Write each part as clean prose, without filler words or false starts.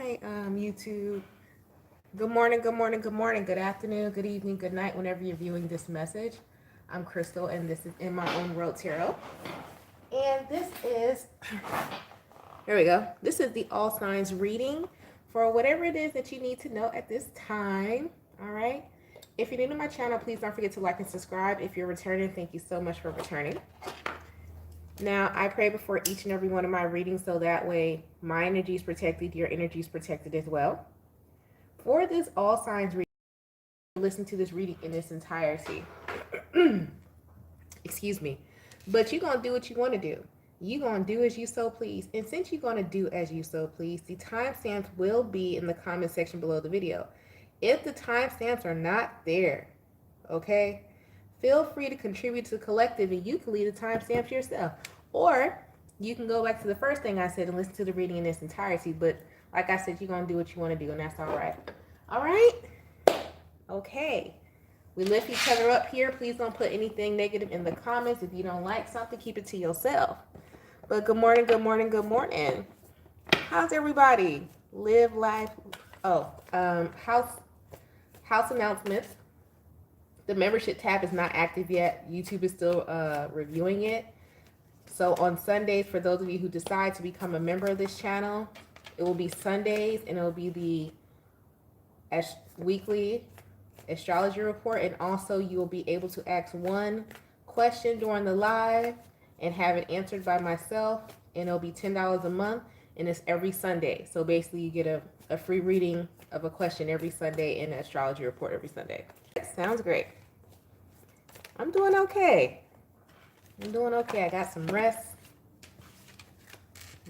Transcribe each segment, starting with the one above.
Hi, YouTube. Good morning, good morning, good morning, good afternoon, good evening, good night, whenever you're viewing this message. I'm Crystal, and this is In My Own World Tarot. And this is, here we go. This is the All Signs reading for whatever it is that you need to know at this time. All right. If you're new to my channel, please don't forget to like and subscribe. If you're returning, thank you so much for returning. Now, I pray before each and every one of my readings so that way my energy is protected, your energy is protected as well. For this all signs reading, listen to this reading in its entirety. Excuse me. But you're going to do what you want to do. You're going to do as you so please. And since you're going to do as you so please, the timestamps will be in the comment section below the video. If the timestamps are not there, okay, feel free to contribute to the collective and you can leave the timestamps yourself. Or you can go back to the first thing I said and listen to the reading in its entirety. But like I said, you're going to do what you want to do, and that's all right. All right? Okay. We lift each other up here. Please don't put anything negative in the comments. If you don't like something, keep it to yourself. But good morning, good morning, good morning. How's everybody? Live life. Oh, house announcements. The membership tab is not active yet. YouTube is still reviewing it. So on Sundays, for those of you who decide to become a member of this channel, it will be Sundays, and it will be the weekly astrology report. And also you will be able to ask one question during the live and have it answered by myself. And it'll be $10 a month, and it's every Sunday. So basically you get a free reading of a question every Sunday and an astrology report every Sunday. Sounds great. I'm doing okay. I got some rest.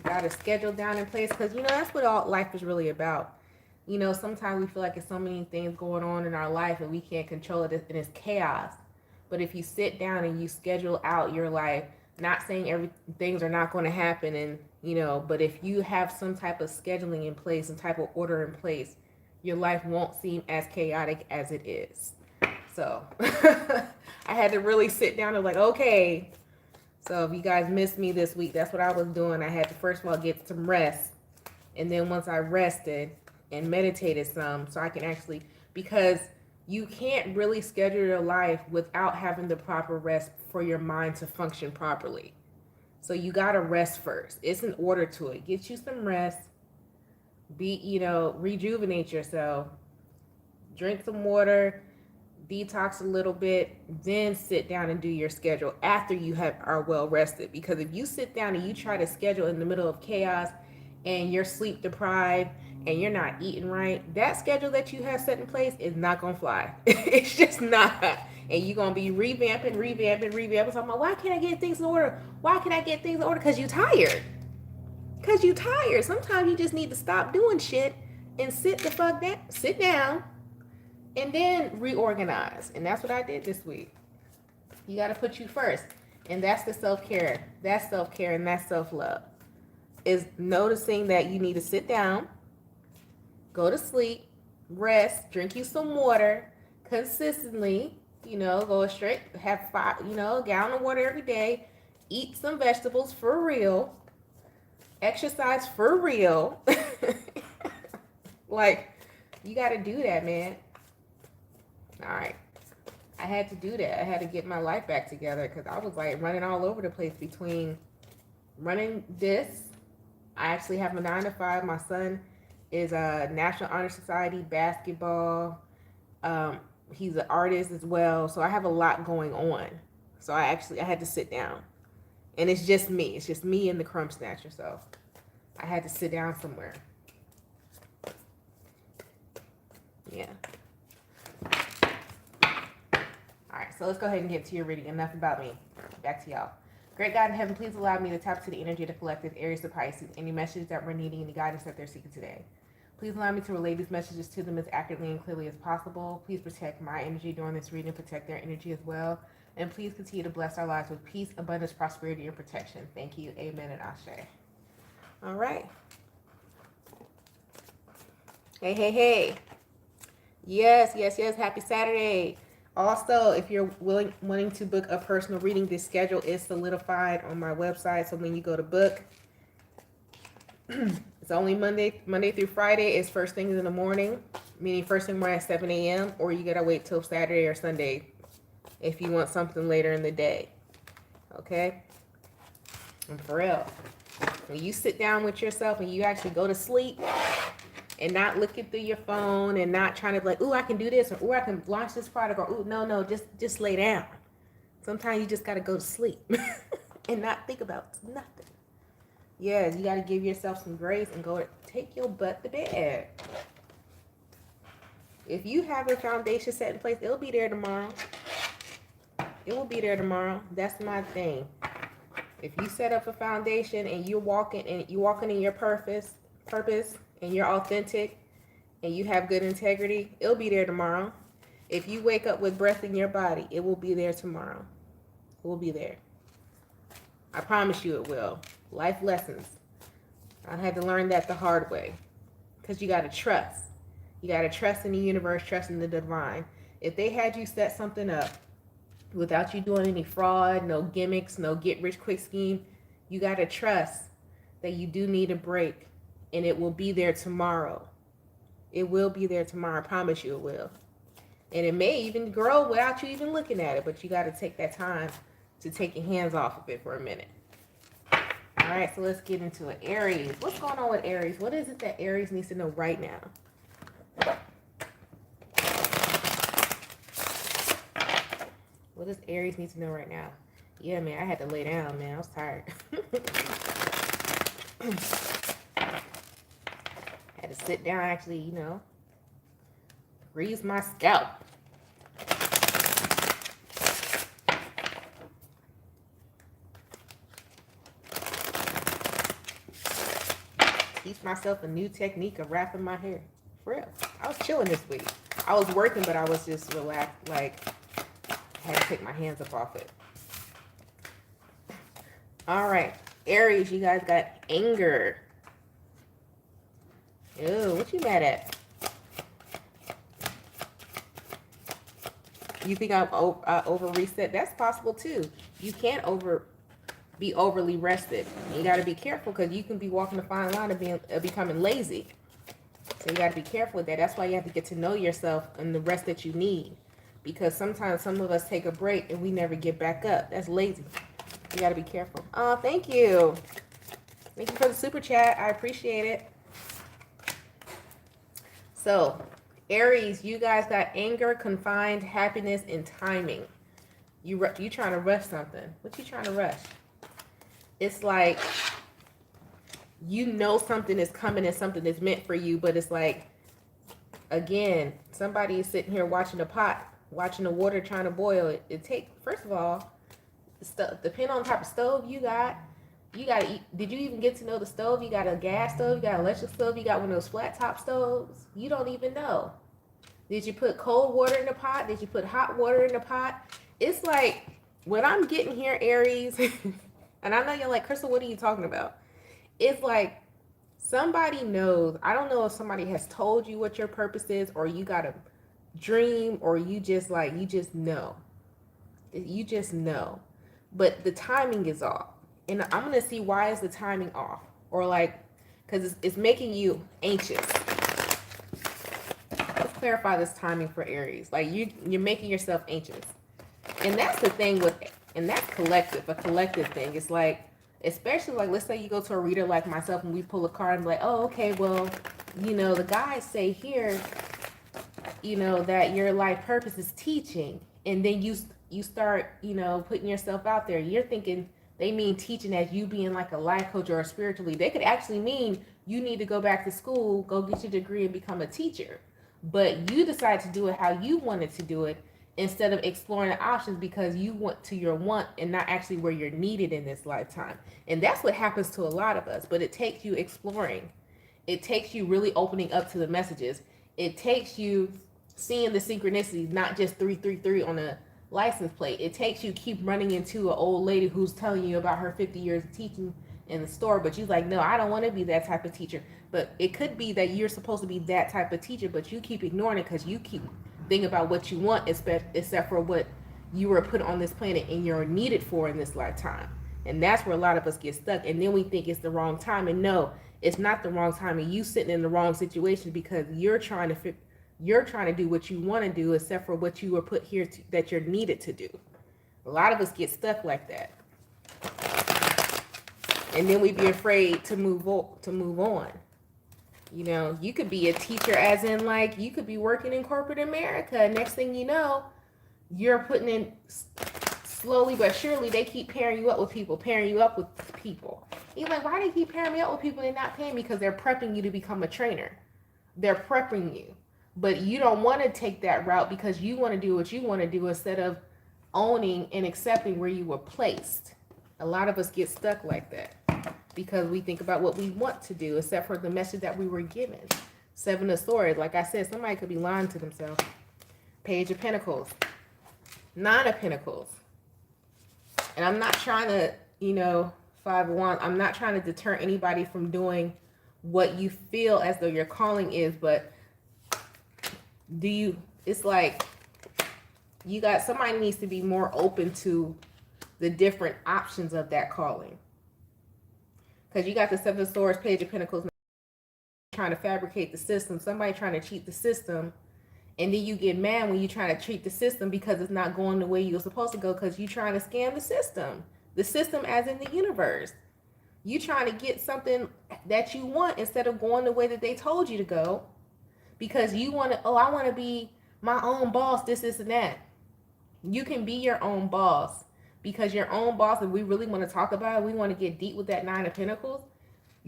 Got a schedule down in place because, that's what all life is really about. Sometimes we feel like there's so many things going on in our life and we can't control it, and it's chaos. But if you sit down and you schedule out your life, not saying things are not going to happen, and, but if you have some type of scheduling in place, some type of order in place, your life won't seem as chaotic as it is. So I had to really sit down and like, okay. So if you guys missed me this week, that's what I was doing. I had to first of all get some rest. And then once I rested and meditated some, so I can actually, because you can't really schedule your life without having the proper rest for your mind to function properly. So you got to rest first. It's an order to it. Get you some rest. Rejuvenate yourself. Drink some water. Detox a little bit, then sit down and do your schedule after you are well rested. Because if you sit down and you try to schedule in the middle of chaos and you're sleep deprived and you're not eating right, that schedule that you have set in place is not gonna fly. It's just not. And you're gonna be revamping, talking about, why can't I get things in order? Because you're tired. Sometimes you just need to stop doing shit and sit the fuck down. Sit down and then reorganize. And that's what I did this week. You got to put you first. And that's the self-care. That's self-care and that's self-love. Is noticing that you need to sit down, go to sleep, rest, drink you some water consistently, go straight, have 5, a gallon of water every day, eat some vegetables for real, exercise for real. Like, you got to do that, man. All right. I had to do that. I had to get my life back together because I was like running all over the place between running this. I actually have a 9 to 5. My son is a National Honor Society basketball. He's an artist as well. So I have a lot going on. So I had to sit down. And it's just me. It's just me and the crumb snatcher. So I had to sit down somewhere. Yeah. All right, so let's go ahead and get to your reading. Enough about me. Back to y'all. Great God in heaven, please allow me to tap to the energy of the collective, Aries to Pisces, any messages that we're needing, any guidance that they're seeking today. Please allow me to relay these messages to them as accurately and clearly as possible. Please protect my energy during this reading, protect their energy as well. And please continue to bless our lives with peace, abundance, prosperity, and protection. Thank you. Amen and ashe. All right. Hey. Yes. Happy Saturday. Also, if you're wanting to book a personal reading, this schedule is solidified on my website. So when you go to book, It's only Monday through Friday is first things in the morning, meaning first thing morning at 7 a.m. Or you gotta wait till Saturday or Sunday if you want something later in the day. Okay? And for real, when you sit down with yourself and you actually go to sleep and not looking through your phone and not trying to be like, ooh, I can do this, or ooh, I can launch this product, or ooh, no, just lay down. Sometimes you just gotta go to sleep and not think about nothing. Yes, you gotta give yourself some grace and go take your butt to bed. If you have your foundation set in place, it'll be there tomorrow. It will be there tomorrow. That's my thing. If you set up a foundation and you're walking in your purpose and you're authentic and you have good integrity, it'll be there tomorrow. If you wake up with breath in your body, it will be there tomorrow. It will be there. I promise you it will. Life lessons. I had to learn that the hard way. Because you got to trust. You got to trust in the universe, trust in the divine. If they had you set something up without you doing any fraud, no gimmicks, no get rich quick scheme, you got to trust that you do need a break, and it will be there tomorrow. It will be there tomorrow. I promise you it will. And it may even grow without you even looking at it, but you got to take that time to take your hands off of it for a minute. All right, so let's get into it. Aries. What's going on with Aries? What is it that Aries needs to know right now? What does Aries need to know right now? Yeah, man, I had to lay down, man. I was tired. Had to sit down, actually, grease my scalp. Teach myself a new technique of wrapping my hair. For real. I was chilling this week. I was working, but I was just relaxed, like, I had to take my hands up off it. All right. Aries, you guys got anger. Ew, what you mad at? You think I'm over reset? That's possible too. You can't be overly rested. You got to be careful because you can be walking a fine line of becoming lazy. So you got to be careful with that. That's why you have to get to know yourself and the rest that you need. Because sometimes some of us take a break and we never get back up. That's lazy. You got to be careful. Oh, thank you. Thank you for the super chat. I appreciate it. So, Aries, you guys got anger, confined, happiness, and timing. You trying to rush something. What you trying to rush? It's like something is coming and something is meant for you, but it's like, again, somebody is sitting here watching the pot, watching the water trying to boil. First of all, depending on the type of stove you got to eat. Did you even get to know the stove? You got a gas stove, you got an electric stove, you got one of those flat top stoves. You don't even know. Did you put cold water in the pot? Did you put hot water in the pot? It's like, what I'm getting here, Aries, and I know you're like, Crystal, what are you talking about? It's like somebody knows. I don't know if somebody has told you what your purpose is, or you got a dream, or you just know. You just know. But the timing is off. And I'm going to see why is the timing off. Or like, because it's making you anxious. Let's clarify this timing for Aries. Like you're making yourself anxious. And that's the thing and that's a collective thing. It's like, especially like, let's say you go to a reader like myself and we pull a card and be like, oh, okay, well, the guys say here, that your life purpose is teaching. And then you start, putting yourself out there. You're thinking they mean teaching as you being like a life coach or a spiritual leader. They could actually mean you need to go back to school, go get your degree and become a teacher. But you decide to do it how you wanted to do it instead of exploring the options because you want to your want and not actually where you're needed in this lifetime. And that's what happens to a lot of us. But it takes you exploring. It takes you really opening up to the messages. It takes you seeing the synchronicities, not just 333 on a license plate. It takes you keep running into an old lady who's telling you about her 50 years of teaching in the store, but you're like, no, I don't want to be that type of teacher. But it could be that you're supposed to be that type of teacher, but you keep ignoring it because you keep thinking about what you want, except for what you were put on this planet and you're needed for in this lifetime. And that's where a lot of us get stuck. And then we think it's the wrong time. And no, It's not the wrong time, and you sitting in the wrong situation because you're trying to do what you want to do, except for what you were put here that you're needed to do. A lot of us get stuck like that, and then we be afraid to move on. You know, you could be a teacher, as in like you could be working in corporate America. Next thing you know, you're putting in, slowly but surely they keep pairing you up with people. You're like, why do they keep pairing me up with people and not paying me? Because they're prepping you to become a trainer. They're prepping you. But you don't want to take that route because you want to do what you want to do instead of owning and accepting where you were placed. A lot of us get stuck like that because we think about what we want to do, except for the message that we were given. Seven of Swords, like I said, somebody could be lying to themselves. Page of Pentacles, Nine of Pentacles. And I'm not trying to, Five of Wands, I'm not trying to deter anybody from doing what you feel as though your calling is, but it's like somebody needs to be more open to the different options of that calling. Because you got the Seven of Swords, Page of Pentacles, trying to fabricate the system, somebody trying to cheat the system, and then you get mad when you try to cheat the system because it's not going the way you're supposed to go because you're trying to scam the system. The system as in the universe. You trying to get something that you want instead of going the way that they told you to go because you want to, I want to be my own boss, this, and that. You can be your own boss because your own boss, if we really want to talk about it, we want to get deep with that Nine of Pentacles.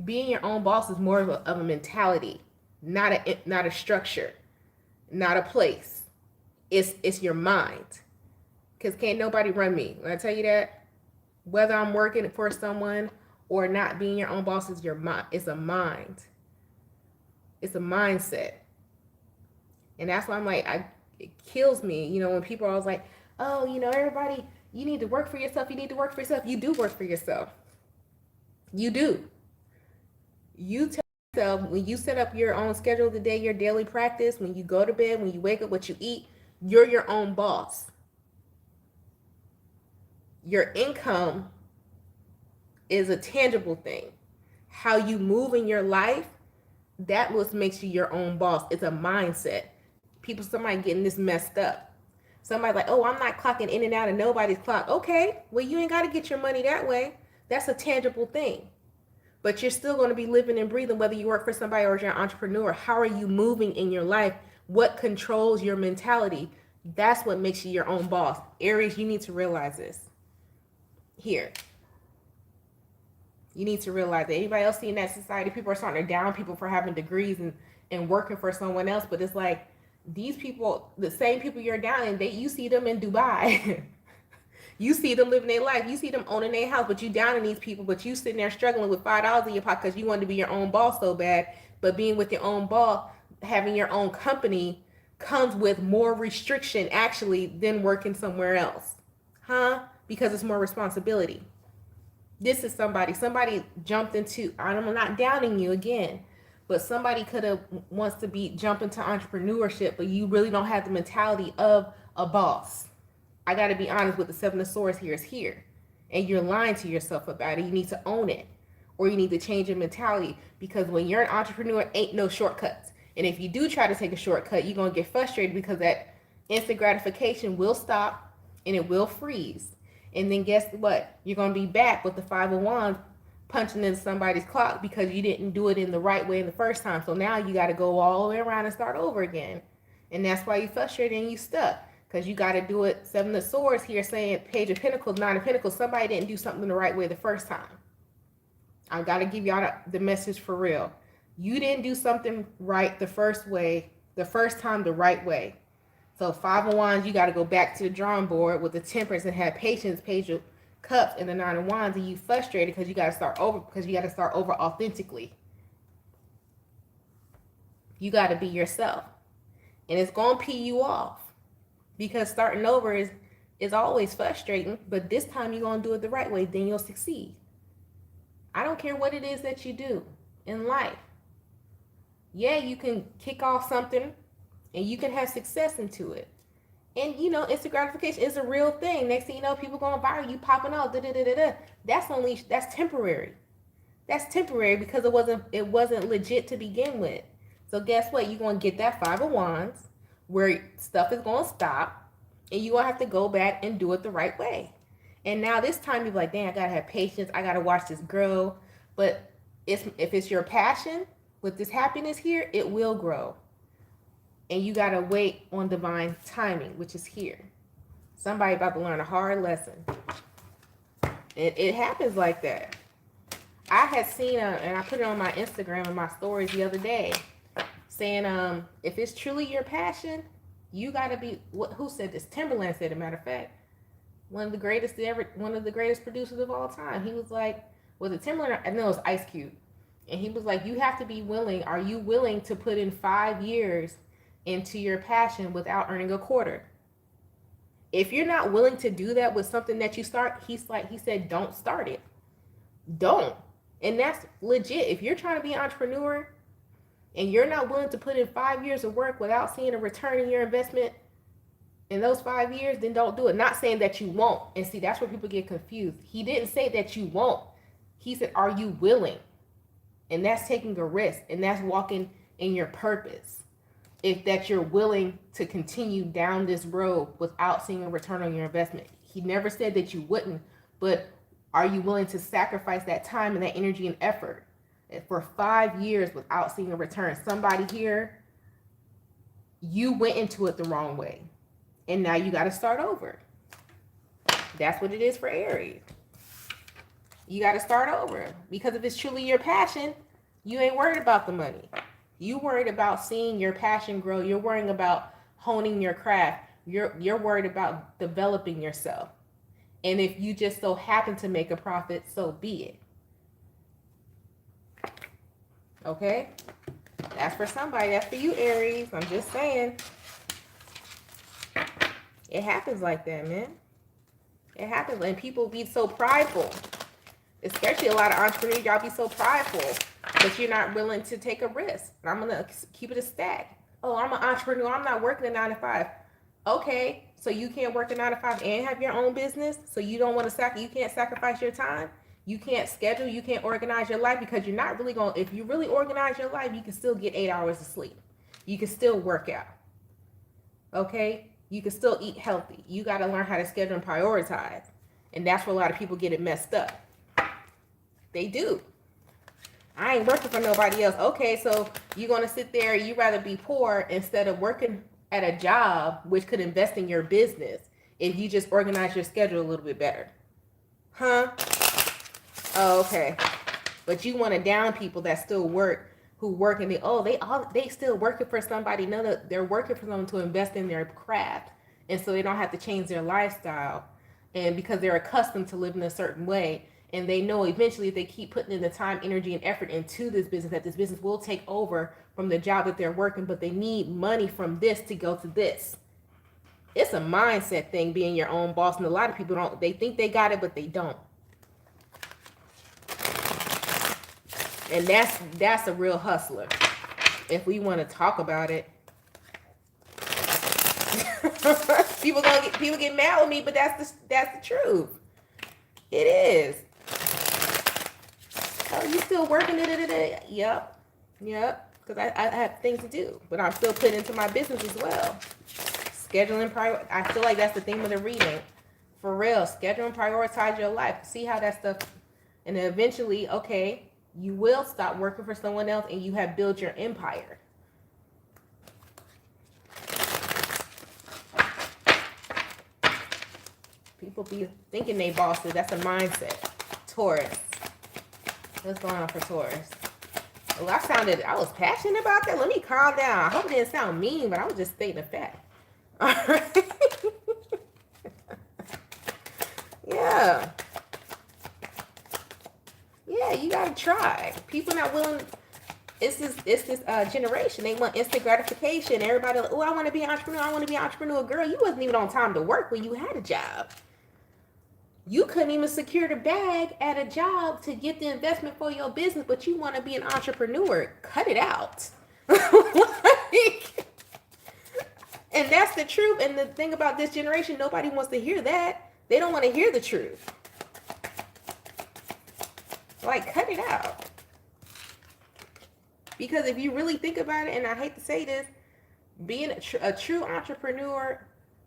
Being your own boss is more of a mentality, not a structure, not a place. It's your mind. Because can't nobody run me. When I tell you that, whether I'm working for someone or not, being your own boss is your mind. It's a mind. It's a mindset. And that's why I'm like, it kills me, when people are always like, oh, everybody, you need to work for yourself. You need to work for yourself. You do work for yourself. You do. You tell yourself when you set up your own schedule of the day, your daily practice, when you go to bed, when you wake up, what you eat, you're your own boss. Your income is a tangible thing. How you move in your life, that what makes you your own boss. It's a mindset. Somebody getting this messed up. Somebody like, oh, I'm not clocking in and out of nobody's clock. Okay, well, you ain't got to get your money that way. That's a tangible thing. But you're still going to be living and breathing whether you work for somebody or you're an entrepreneur. How are you moving in your life? What controls your mentality? That's what makes you your own boss. Aries, you need to realize this. Here. You need to realize that. Anybody else see in that society, people are starting to down people for having degrees and working for someone else. But it's like these people, the same people you're downing, you see them in Dubai. You see them living their life. You see them owning their house, but you downing these people, but you sitting there struggling with $5 in your pocket because you wanted to be your own boss so bad. But being with your own boss, having your own company comes with more restriction actually than working somewhere else. Because it's more responsibility. This is somebody jumped into, I'm not downing you again, but somebody wants to jump into entrepreneurship, but you really don't have the mentality of a boss. I got to be honest with the Seven of Swords here. And you're lying to yourself about it. You need to own it. Or you need to change your mentality. Because when you're an entrepreneur, ain't no shortcuts. And if you do try to take a shortcut, you're going to get frustrated because that instant gratification will stop and it will freeze. And then guess what? You're going to be back with the Five of Wands punching in somebody's clock because you didn't do it in the right way in the first time. So now you got to go all the way around and start over again. And that's why you're frustrated and you stuck. Because you got to do it. Seven of Swords here saying Page of Pentacles, Nine of Pentacles. Somebody didn't do something the right way the first time. I got to give y'all the message for real. You didn't do something right the first time the right way. So Five of Wands, you got to go back to the drawing board with the Temperance and have patience, Page of Cups, and the Nine of Wands. And you frustrated because you got to start over authentically. You got to be yourself. And it's going to pee you off. Because starting over is always frustrating, but this time you're going to do it the right way, then you'll succeed. I don't care what it is that you do in life. Yeah, you can kick off something and you can have success into it. And, instant gratification is a real thing. Next thing you know, people going viral, you popping off, That's temporary. That's temporary because it wasn't legit to begin with. So guess what? You're gonna get that Five of Wands where stuff is gonna stop, and you're gonna have to go back and do it the right way. And now this time you're like, dang, I gotta have patience. I gotta watch this grow. But if it's your passion with this happiness here, it will grow. And you gotta wait on divine timing, which is here. Somebody about to learn a hard lesson. It happens like that. I had seen and I put it on my Instagram and my stories the other day, saying, if it's truly your passion, you gotta be. Who said this? Timberland said, a matter of fact, one of the greatest producers of all time. He was like, was it Timberland? I know it was Ice Cube, and he was like, you have to be willing. Are you willing to put in 5 years into your passion without earning a quarter? If you're not willing to do that with something that you start, he said, don't start it. Don't. And that's legit. If you're trying to be an entrepreneur and you're not willing to put in 5 years of work without seeing a return in your investment in those 5 years, then don't do it. Not saying that you won't. And see, that's where people get confused. He didn't say that you won't. He said, are you willing? And that's taking a risk, and that's walking in your purpose. If that you're willing to continue down this road without seeing a return on your investment. He never said that you wouldn't, but are you willing to sacrifice that time and that energy and effort for 5 years without seeing a return? Somebody here, you went into it the wrong way, and now you got to start over. That's what it is for Aries. You got to start over, because if it's truly your passion, you ain't worried about the money. You worried about seeing your passion grow. You're worrying about honing your craft. You're worried about developing yourself. And if you just so happen to make a profit, so be it. Okay? That's for somebody. That's for you, Aries. I'm just saying. It happens like that, man. It happens. And people be so prideful. Especially a lot of entrepreneurs, y'all be so prideful, but you're not willing to take a risk. I'm going to keep it a stack. Oh, I'm an entrepreneur. I'm not working a 9 to 5. Okay, so you can't work a 9 to 5 and have your own business? So you don't want to you can't sacrifice your time? You can't schedule, you can't organize your life, because you're not really going to, if you really organize your life, you can still get 8 hours of sleep. You can still work out. Okay? You can still eat healthy. You got to learn how to schedule and prioritize. And that's where a lot of people get it messed up. They do. I ain't working for nobody else. Okay, so you're going to sit there, you rather be poor instead of working at a job which could invest in your business if you just organize your schedule a little bit better. Huh? Oh, okay. But you want to down people that still work, who work and they still working for somebody. No, they're working for someone to invest in their craft. And so they don't have to change their lifestyle. And because they're accustomed to living a certain way, and they know eventually if they keep putting in the time, energy, and effort into this business, that this business will take over from the job that they're working, but they need money from this to go to this. It's a mindset thing, being your own boss, and a lot of people don't. They think they got it, but they don't. And that's a real hustler. If we want to talk about it. people get mad with me, but that's the truth. It is. Oh, you still working? Yep. Because I have things to do, but I'm still putting into my business as well. Scheduling, I feel like that's the theme of the reading. For real, schedule and prioritize your life. See how that stuff, and then eventually, okay, you will stop working for someone else, and you have built your empire. People be thinking they bosses. That's a mindset. Taurus. What's going on for Taurus? Well, I was passionate about that. Let me calm down. I hope it didn't sound mean, but I was just stating a fact. All right. Yeah. Yeah, you gotta try. People not willing. It's this generation. They want instant gratification. Everybody like, oh, I want to be an entrepreneur. I want to be an entrepreneur. Girl, you wasn't even on time to work when you had a job. You couldn't even secure the bag at a job to get the investment for your business, but you want to be an entrepreneur. Cut it out. And that's the truth. And the thing about this generation, nobody wants to hear that. They don't want to hear the truth. Like, cut it out. Because if you really think about it, and I hate to say this, being a true entrepreneur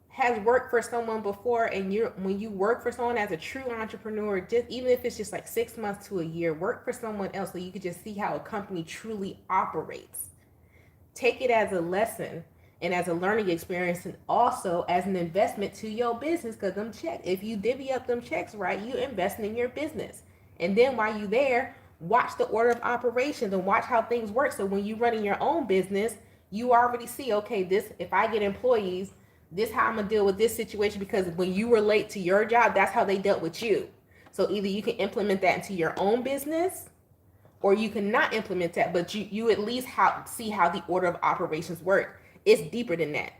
has worked for someone before, and when you work for someone as a true entrepreneur, just even if it's just like 6 months to a year, work for someone else so you could just see how a company truly operates. Take it as a lesson and as a learning experience, and also as an investment to your business, because them checks, if you divvy up them checks right, you investing in your business. And then while you there, watch the order of operations and watch how things work. So when you running your own business, you already see, okay, this, if I get employees, this how I'm gonna deal with this situation, because when you were late to your job, that's how they dealt with you. So either you can implement that into your own business, or you can not implement that, but you at least see how the order of operations work. It's deeper than that.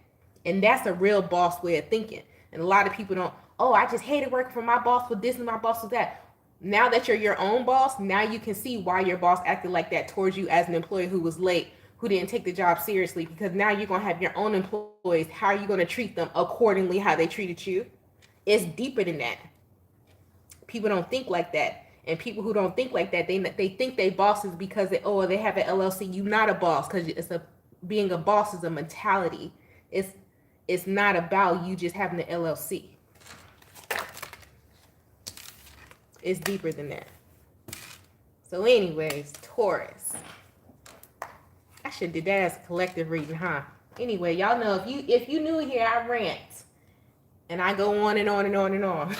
And that's a real boss way of thinking. And a lot of people don't, oh, I just hated working for my boss with this and my boss with that. Now that you're your own boss, now you can see why your boss acted like that towards you as an employee who was late, who didn't take the job seriously, because now you're going to have your own employees. How are you going to treat them accordingly how they treated you? It's deeper than that. People don't think like that. And people who don't think like that, they think they bosses because they have an LLC. You're not a boss, because being a boss is a mentality. It's not about you just having an LLC. It's deeper than that. So anyways, Taurus. I should did that as a collective reading, huh? Anyway, y'all know if you new here, I rant. And I go on and on and on and on.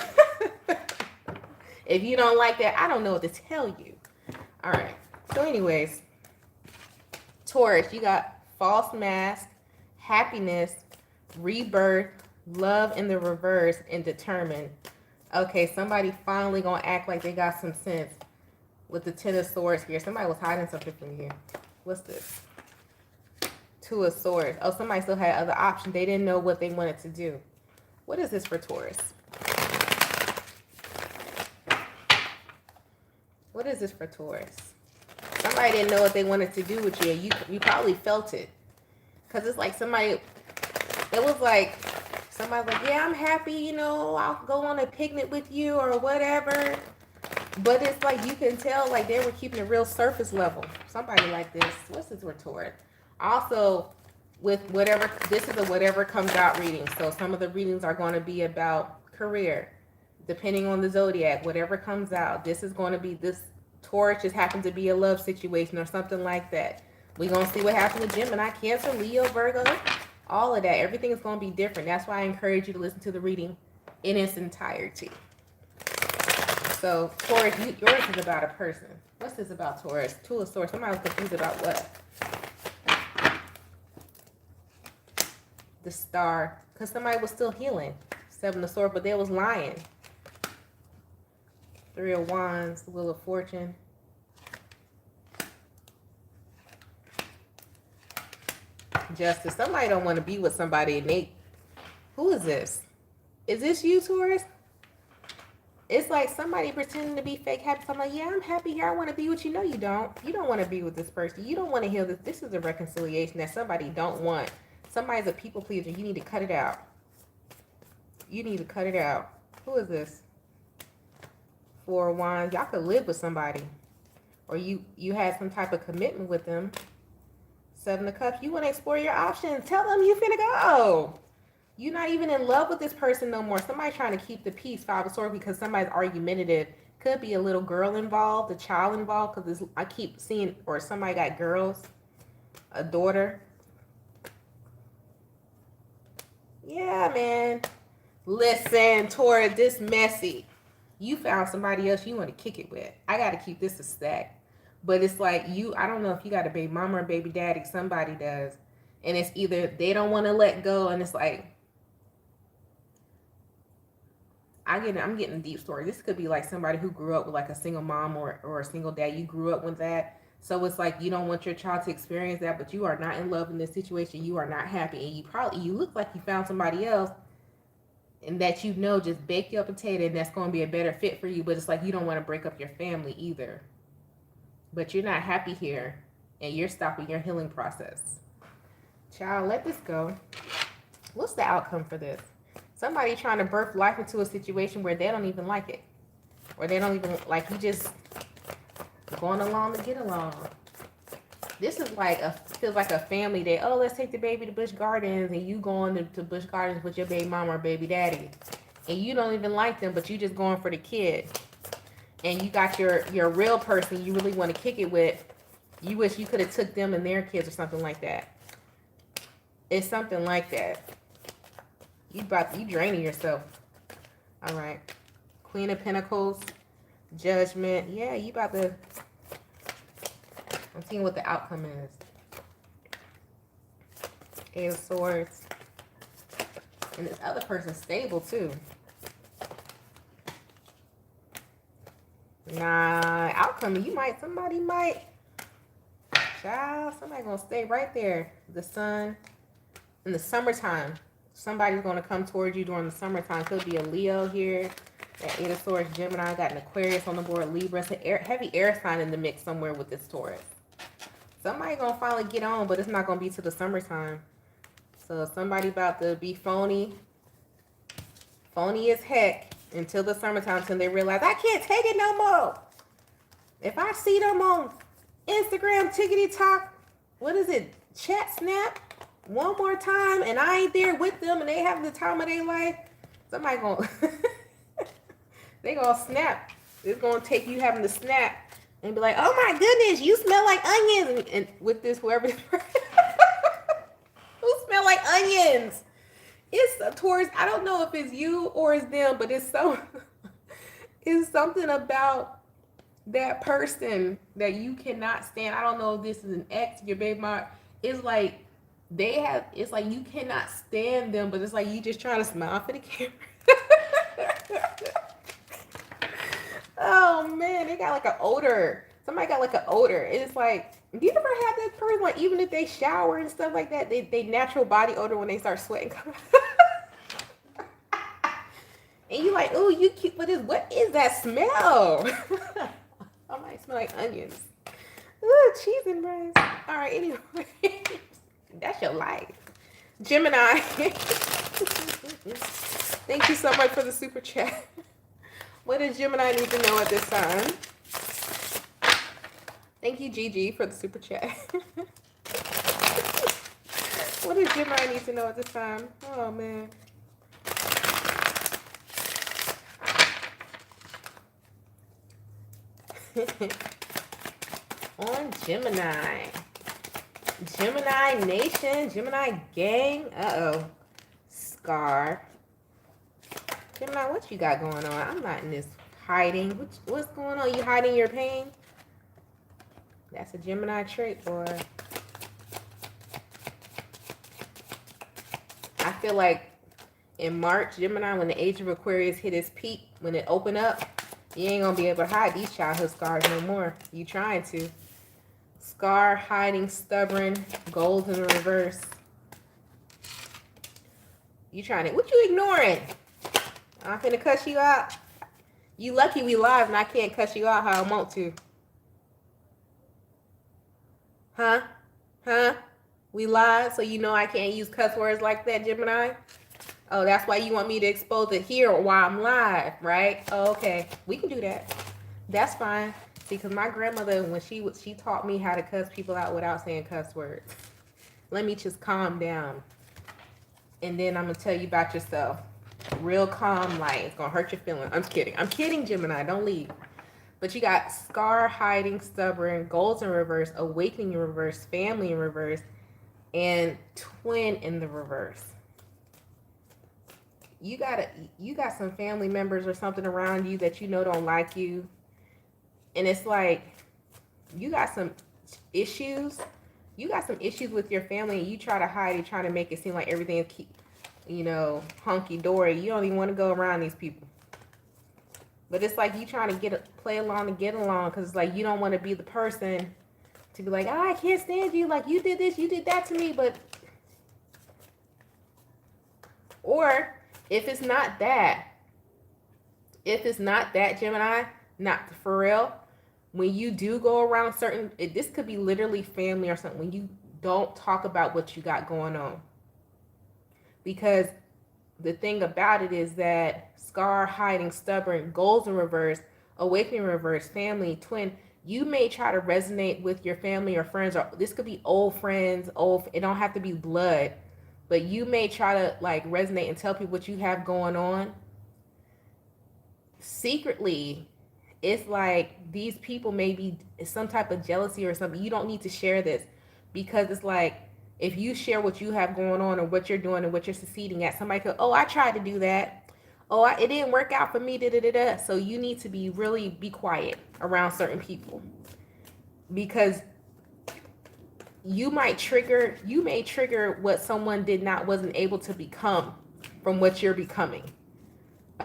If you don't like that, I don't know what to tell you. All right. So anyways, Taurus, you got false mask, happiness, rebirth, love in the reverse, and determined. Okay, somebody finally gonna act like they got some sense with the Ten of Swords here. Somebody was hiding something from here. What's this? Two of Swords. Oh, somebody still had other options. They didn't know what they wanted to do. What is this for Taurus? What is this for Taurus? Somebody didn't know what they wanted to do with you. You probably felt it. Because it's like somebody was like, yeah, I'm happy, I'll go on a picnic with you or whatever. But it's like you can tell like they were keeping it real surface level. Somebody like this. What's this for Taurus? Also, with whatever, this is a whatever comes out reading. So some of the readings are going to be about career. Depending on the zodiac, whatever comes out, this is going to be, this Taurus just happens to be a love situation or something like that. We're going to see what happens with Gemini, Cancer, Leo, Virgo, all of that. Everything is going to be different. That's why I encourage you to listen to the reading in its entirety. So Taurus, yours is about a person. What's this about Taurus? Two of Swords. Somebody was confused about what? The Star. Because somebody was still healing. Seven of Swords, but they was lying. Three of Wands, Wheel of Fortune. Justice. Somebody don't want to be with somebody and who is this? Is this you, Taurus? It's like somebody pretending to be fake happy. So I'm like, yeah, I'm happy here. I want to be with you. No, you don't. You don't want to be with this person. You don't want to heal this. This is a reconciliation that somebody don't want. Somebody's a people pleaser. You need to cut it out. You need to cut it out. Who is this? Four of Wands. Y'all could live with somebody. Or you had some type of commitment with them. Seven of Cups. You want to explore your options. Tell them you finna go. You're not even in love with this person no more. Somebody trying to keep the peace. Five of Swords, because somebody's argumentative. Could be a little girl involved, a child involved, because I keep seeing, or somebody got girls, a daughter. Yeah, man. Listen, Taurus, this messy. You found somebody else you want to kick it with. I got to keep this a stack. But it's like I don't know if you got a baby mama or baby daddy. Somebody does. And it's either they don't want to let go, and it's like, I'm getting a deep story. This could be like somebody who grew up with like a single mom or a single dad. You grew up with that. So it's like you don't want your child to experience that, but you are not in love in this situation. You are not happy. And you look like you found somebody else and that just bake you up a potato and that's going to be a better fit for you. But it's like you don't want to break up your family either. But you're not happy here and you're stopping your healing process. Child, let this go. What's the outcome for this? Somebody trying to birth life into a situation where they don't even like it. Or they don't even, like, you just going along to get along. This is like feels like a family day. Oh, let's take the baby to Busch Gardens, and you going to Busch Gardens with your baby mama or baby daddy, and you don't even like them, but you just going for the kid, and you got your real person you really want to kick it with. You wish you could have took them and their kids or something like that. It's something like that. You draining yourself. All right. Queen of Pentacles, Judgment. Yeah, you about to. I'm seeing what the outcome is. Eight of Swords. And this other person's stable too. Nah, outcome. Somebody might. Child, somebody gonna stay right there. The Sun. In the summertime. Somebody's gonna come towards you during the summertime. Could be a Leo here. That Eight of Swords, Gemini. Got an Aquarius on the board. Libra. It's a heavy air sign in the mix somewhere with this Taurus. Somebody gonna finally get on, but it's not gonna be to the summertime. So somebody about to be phony as heck until the summertime, until they realize I can't take it no more. If I see them on Instagram, tickety talk, what is it, chat snap, one more time, and I ain't there with them, and they having the time of their life, somebody gonna they gonna snap. It's gonna take you having to snap. And be like, oh my goodness, you smell like onions. And with this, whoever who smell like onions. It's towards, I don't know if it's you or it's them, but it's something about that person that you cannot stand. I don't know if this is an ex, your baby mom. It's like it's like you cannot stand them, but it's like you just trying to smile for the camera. Oh man, they got like an odor. Somebody got like an odor. It's like, do you ever have this person, like even if they shower and stuff like that, they natural body odor when they start sweating. And you like, oh, you cute, but what is that smell? I might smell like onions. Ooh, cheese and rice. All right, anyway, that's your life. Gemini. Thank you so much for the super chat. What does Gemini need to know at this time? Thank you, Gigi, for the super chat. What does Gemini need to know at this time? Oh, man. On Gemini. Gemini Nation. Gemini Gang. Uh-oh. Scar. Gemini, what you got going on? I'm not in this hiding. What's going on? You hiding your pain? That's a Gemini trait, boy. I feel like in March, Gemini, when the age of Aquarius hit its peak, when it opened up, you ain't going to be able to hide these childhood scars no more. You trying to. Scar, hiding, stubborn, goals in the reverse. You trying to. What you ignoring? I'm finna cuss you out. You lucky we live and I can't cuss you out how I want to. Huh? We live, so you know I can't use cuss words like that, Gemini? Oh, that's why you want me to expose it here while I'm live, right? Oh, okay. We can do that. That's fine. See, because my grandmother, when she taught me how to cuss people out without saying cuss words. Let me just calm down. And then I'm going to tell you about yourself. Real calm light. It's going to hurt your feelings. I'm kidding. I'm kidding, Gemini. Don't leave. But you got Scar, hiding, stubborn, goals in reverse, awakening in reverse, family in reverse, and twin in the reverse. You got some family members or something around you that you know don't like you. And it's like you got some issues. You got some issues with your family and you try to hide it, trying to make it seem like everything is hunky-dory. You don't even want to go around these people. But it's like you trying to play along to get along, because it's like you don't want to be the person to be like, oh, I can't stand you. Like, you did this, you did that to me. But, or if it's not that, Gemini, not for real, when you do go around this could be literally family or something, when you don't talk about what you got going on. Because the thing about it is that Scar, hiding, stubborn, goals in reverse, awakening in reverse, family, twin, You may try to resonate with your family or friends, or this could be old friends, it don't have to be blood, but you may try to like resonate and tell people what you have going on. Secretly, it's like these people may be some type of jealousy or something. You don't need to share this, because it's like if you share what you have going on or what you're doing and what you're succeeding at, somebody could, oh, I tried to do that. Oh, it didn't work out for me. Da, da, da, da. So you need to be quiet around certain people, because you may trigger what someone wasn't able to become from what you're becoming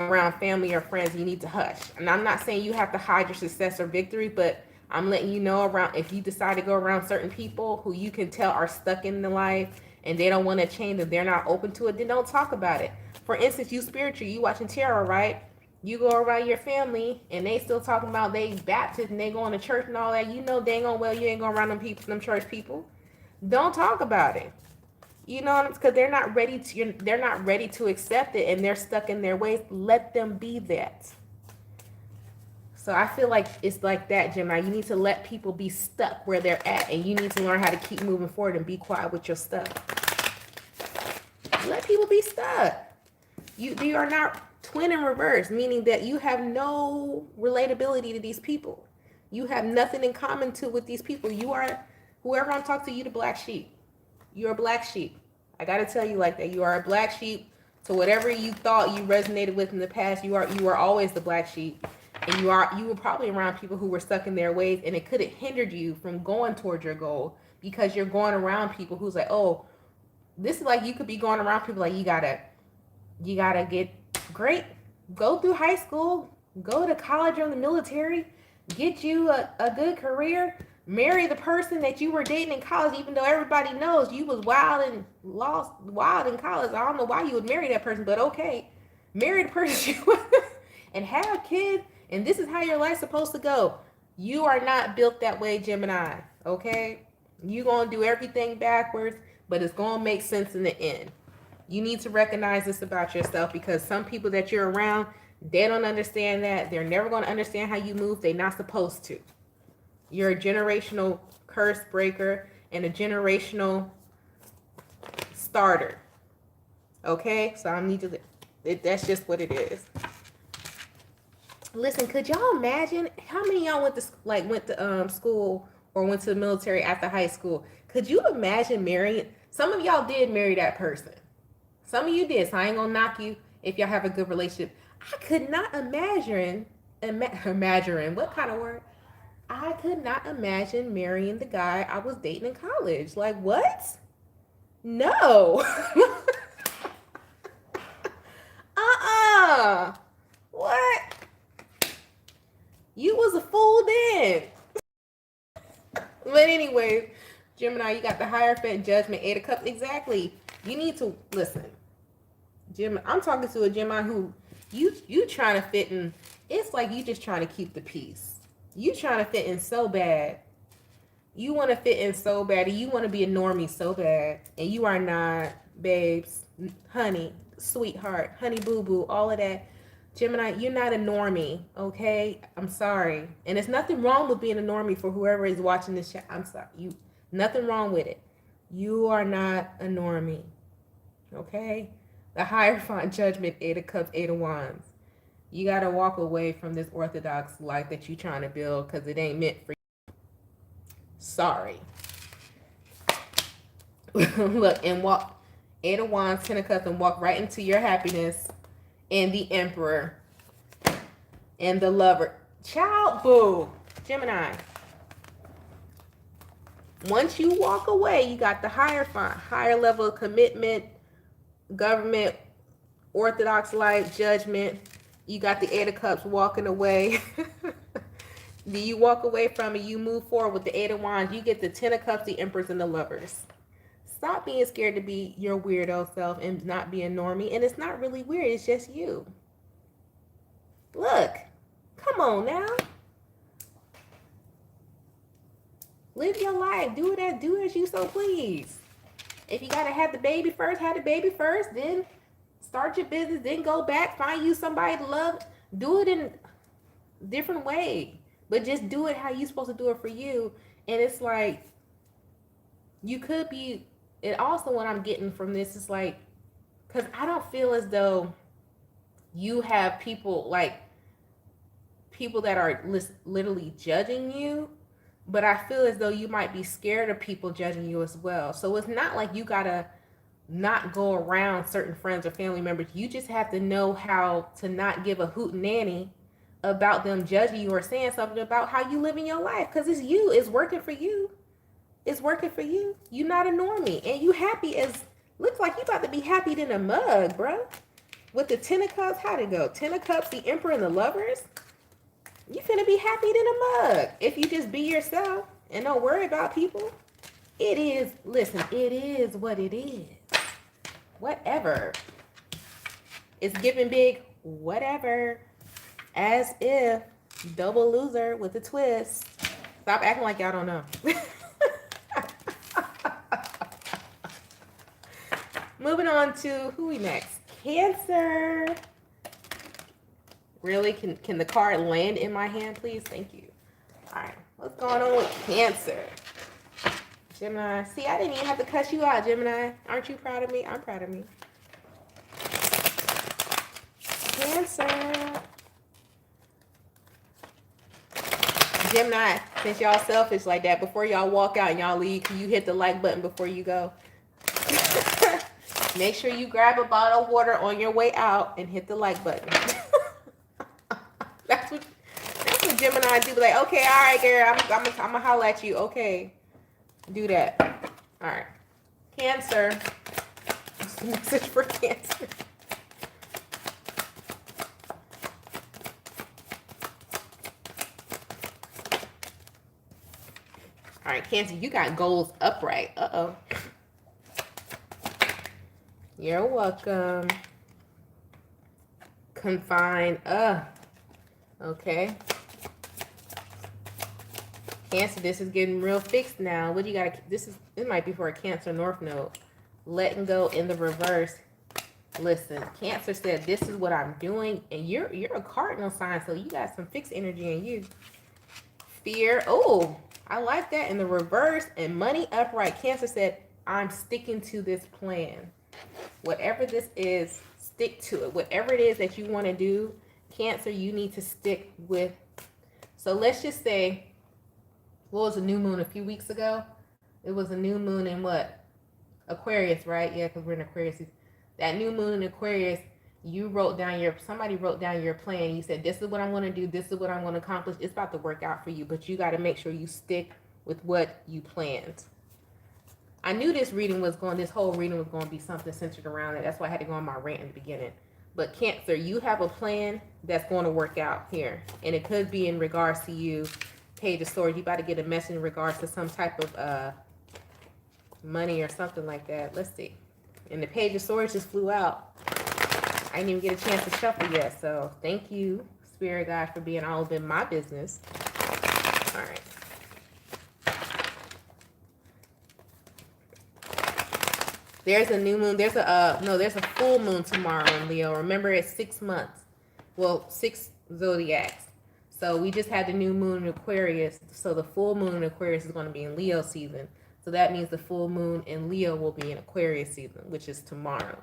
around family or friends. You need to hush. And I'm not saying you have to hide your success or victory, but I'm letting you know, around if you decide to go around certain people who you can tell are stuck in the life and they don't want to change, and they're not open to it, then don't talk about it. For instance, you spiritual, you watching tarot, right? You go around your family and they still talking about they Baptist and they going to church and all that. You know dang on well you ain't going around them people, them church people. Don't talk about it. You know what I'm, because they're not ready to accept it, and they're stuck in their ways. Let them be that. So I feel like it's like that, Gemini. You need to let people be stuck where they're at, and you need to learn how to keep moving forward and be quiet with your stuff. Let people be stuck. You are not twin in reverse, meaning that you have no relatability to these people. You have nothing in common with these people. You are, whoever I'm talking to, you the black sheep. You're a black sheep. I gotta tell you like that. You are a black sheep. So whatever you thought you resonated with in the past, you are always the black sheep. And you were probably around people who were stuck in their ways, and it could have hindered you from going towards your goal, because you're going around people who's like, oh, this is like, you could be going around people like, you gotta get great, go through high school, go to college or the military, get you a good career, marry the person that you were dating in college, even though everybody knows you was wild in college. I don't know why you would marry that person, but okay, marry the person you and have kids, and this is how your life's supposed to go. You are not built that way, Gemini. Okay, you gonna do everything backwards, but it's gonna make sense in the end. You need to recognize this about yourself, because some people that you're around, they don't understand that. They're never going to understand how you move. They're not supposed to. You're a generational curse breaker and a generational starter. Okay? So I need to, that's just what it is. Listen, could y'all imagine how many of y'all went to school or went to the military after high school? Could you imagine marrying? Some of y'all did marry that person. Some of you did, so I ain't gonna knock you if y'all have a good relationship. I could not imagine, what kind of word? I could not imagine marrying the guy I was dating in college. Like, what? No. What? You was a fool then. But anyways, Gemini, you got the Hierophant, Judgment, Eight of Cups. Exactly. You need to listen. Gemini, I'm talking to a Gemini who you trying to fit in. It's like you just trying to keep the peace. You trying to fit in so bad. You want to fit in so bad, and you want to be a normie so bad, and you are not, babes, honey, sweetheart, honey boo boo, all of that. Gemini, you're not a normie, okay? I'm sorry. And there's nothing wrong with being a normie for whoever is watching this show. I'm sorry. Nothing wrong with it. You are not a normie, okay? The Hierophant, Judgment, Eight of Cups, Eight of Wands. You got to walk away from this orthodox life that you're trying to build, because it ain't meant for you. Sorry. Look, and walk, Eight of Wands, Ten of Cups, and walk right into your happiness, and the Emperor, and the Lover. Child, boo. Gemini. Once you walk away, you got the Hierophant, higher level of commitment, government, orthodox life, judgment. You got the Eight of Cups, walking away. Do you walk away from it? You move forward with the Eight of Wands. You get the Ten of Cups, the Emperors, and the Lovers. Stop being scared to be your weirdo self and not be a normie. And it's not really weird. It's just you. Look. Come on now. Live your life. Do as you so please. If you got to have the baby first, have the baby first. Then start your business. Then go back. Find you somebody to love. Do it in a different way. but just do it how you're supposed to do it for you. And it's like, you could be, and also what I'm getting from this is like, because I don't feel as though you have people like, people that are literally judging you, but I feel as though you might be scared of people judging you as well. So it's not like you gotta not go around certain friends or family members. You just have to know how to not give a hoot nanny about them judging you or saying something about how you live in your life, because it's you. It's working for you. It's working for you. You're not a normie, and you happy as, looks like you about to be happy than a mug, bro. With the 10 of cups, how'd it go? 10 of cups, the emperor, and the lovers. You finna be happy than a mug if you just be yourself and don't worry about people. It is, listen, it is what it is. Whatever. It's giving big whatever. As if, double loser with a twist. Stop acting like y'all don't know. Moving on to who we next? Cancer. Really? Can the card land in my hand, please? Thank you. All right. What's going on with Cancer? Gemini. See, I didn't even have to cuss you out, Gemini. Aren't you proud of me? I'm proud of me. Cancer. Gemini, since y'all selfish like that, before y'all walk out and y'all leave, can you hit the like button before you go? Make sure you grab a bottle of water on your way out and hit the like button. That's what Gemini do. Like, okay, all right, girl, I'm gonna holler at you. Okay, do that. All right, Cancer. What's the message for Cancer? All right, Cancer, you got goals upright. Uh-oh. You're welcome. Confined. Okay. Cancer, this is getting real fixed now. What do you got? This might be for a Cancer North Node. Letting go in the reverse. Listen, Cancer said, this is what I'm doing. And you're a cardinal sign, so you got some fixed energy in you. Fear. Oh, I like that in the reverse. And money upright. Cancer said, I'm sticking to this plan. Whatever this is, stick to it. Whatever it is that you want to do, Cancer, you need to stick with. So let's just say, what was a new moon a few weeks ago? It was a new moon in what? Aquarius, right? Yeah, because we're in Aquarius. That new moon in Aquarius, somebody wrote down your plan. You said, this is what I'm going to do. This is what I'm going to accomplish. It's about to work out for you, but you got to make sure you stick with what you planned. I knew this whole reading was going to be something centered around it. That's why I had to go on my rant in the beginning. But Cancer, you have a plan that's going to work out here. And it could be in regards to you. Page of Swords, you about to get a message in regards to some type of money or something like that. Let's see. And the Page of Swords just flew out. I didn't even get a chance to shuffle yet. So thank you, Spirit Guide, for being all up in my business. All right. There's a new moon. There's a full moon tomorrow in Leo. Remember, it's 6 months. Well, 6 zodiacs. So we just had the new moon in Aquarius. So the full moon in Aquarius is going to be in Leo season. So that means the full moon in Leo will be in Aquarius season, which is tomorrow.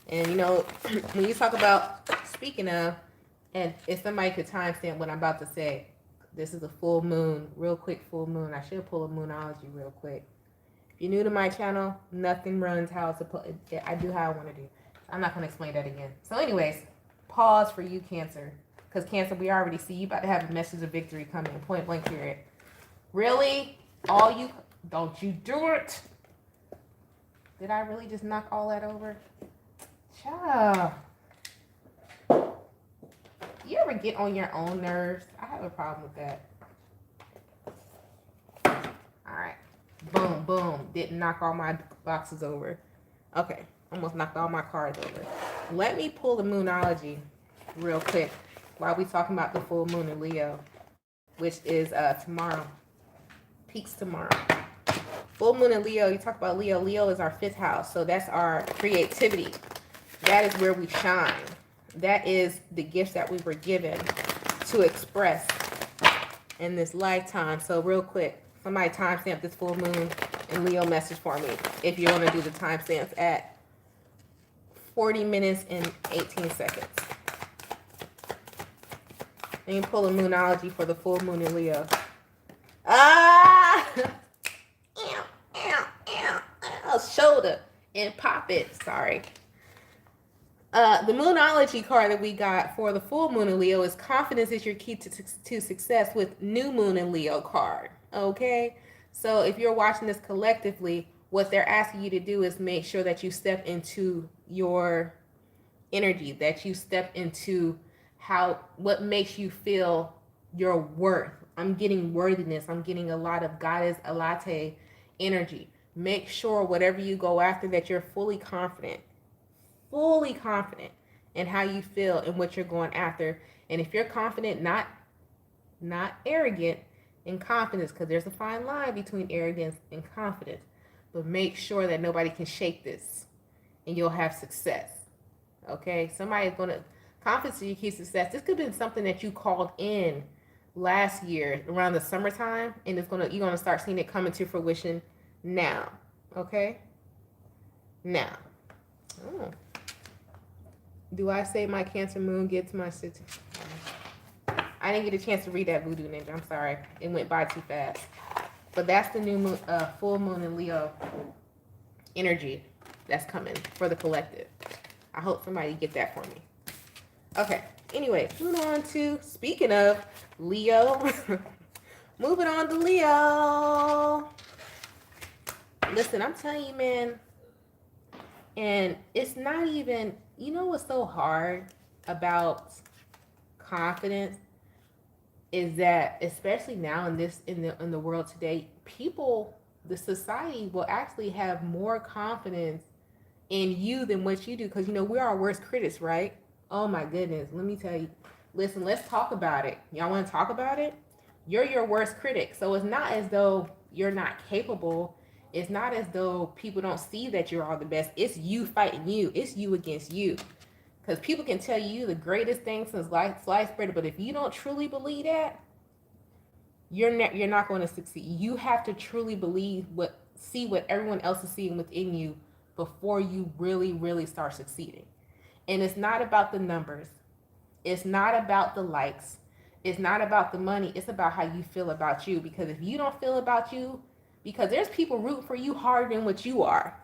And you know, when you talk about, speaking of, and if somebody could timestamp what I'm about to say, this is a full moon, real quick full moon. I should pull a moonology real quick. If you're new to my channel, nothing runs how it's supposed. I do how I want to do. I'm not going to explain that again. So anyways, pause for you, Cancer. Because Cancer, we already see you about to have a message of victory coming, point blank period. Really? Don't you do it. Did I really just knock all that over? Child. You ever get on your own nerves? I have a problem with that. All right. Boom, boom. Didn't knock all my boxes over. Okay. Almost knocked all my cards over. Let me pull the moonology real quick while we talking about the full moon in Leo, which is tomorrow. Peaks tomorrow. Full moon in Leo, you talk about Leo. Leo is our 5th house. So that's our creativity. That is where we shine. That is the gifts that we were given to express in this lifetime. So real quick, somebody timestamp this full moon and Leo message for me if you want to do the timestamps at 40 minutes and 18 seconds. Let me pull a moonology for the full moon in Leo. Ah! Shoulder and pop it. Sorry. The moonology card that we got for the full moon in Leo is confidence is your key to success with new moon in Leo card. Okay? So if you're watching this collectively, what they're asking you to do is make sure that you step into your energy, that you step into what makes you feel your worth. I'm getting worthiness. I'm getting a lot of goddess alate energy. Make sure whatever you go after that you're fully confident in how you feel and what you're going after. And if you're confident, not arrogant, in confidence, because there's a fine line between arrogance and confidence. But make sure that nobody can shake this and you'll have success. Okay? Somebody's going to, confidence is your key to success. This could have been something that you called in last year around the summertime, and you're going to start seeing it come into fruition now. Okay? Now. Oh. Do I say my Cancer moon gets my city? I didn't get a chance to read that Voodoo Ninja. I'm sorry. It went by too fast. But that's the new moon, full moon in Leo energy that's coming for the collective. I hope somebody get that for me. Okay. Anyway, moving on to, speaking of Leo, moving on to Leo. Listen, I'm telling you, man, and it's not even, you know what's so hard about confidence is that, especially now in the world today, people, the society will actually have more confidence in you than what you do, because we're our worst critics, right? Oh my goodness, let me tell you. Listen, let's talk about it. Y'all want to talk about it? You're your worst critic. So it's not as though you're not capable. It's not as though people don't see that you're all the best. It's you fighting you. It's you against you. Because people can tell you the greatest thing since sliced bread, but if you don't truly believe that, you're not going to succeed. You have to truly believe see what everyone else is seeing within you before you really, really start succeeding. And it's not about the numbers. It's not about the likes. It's not about the money. It's about how you feel about you. Because if you don't feel about you, because there's people rooting for you harder than what you are.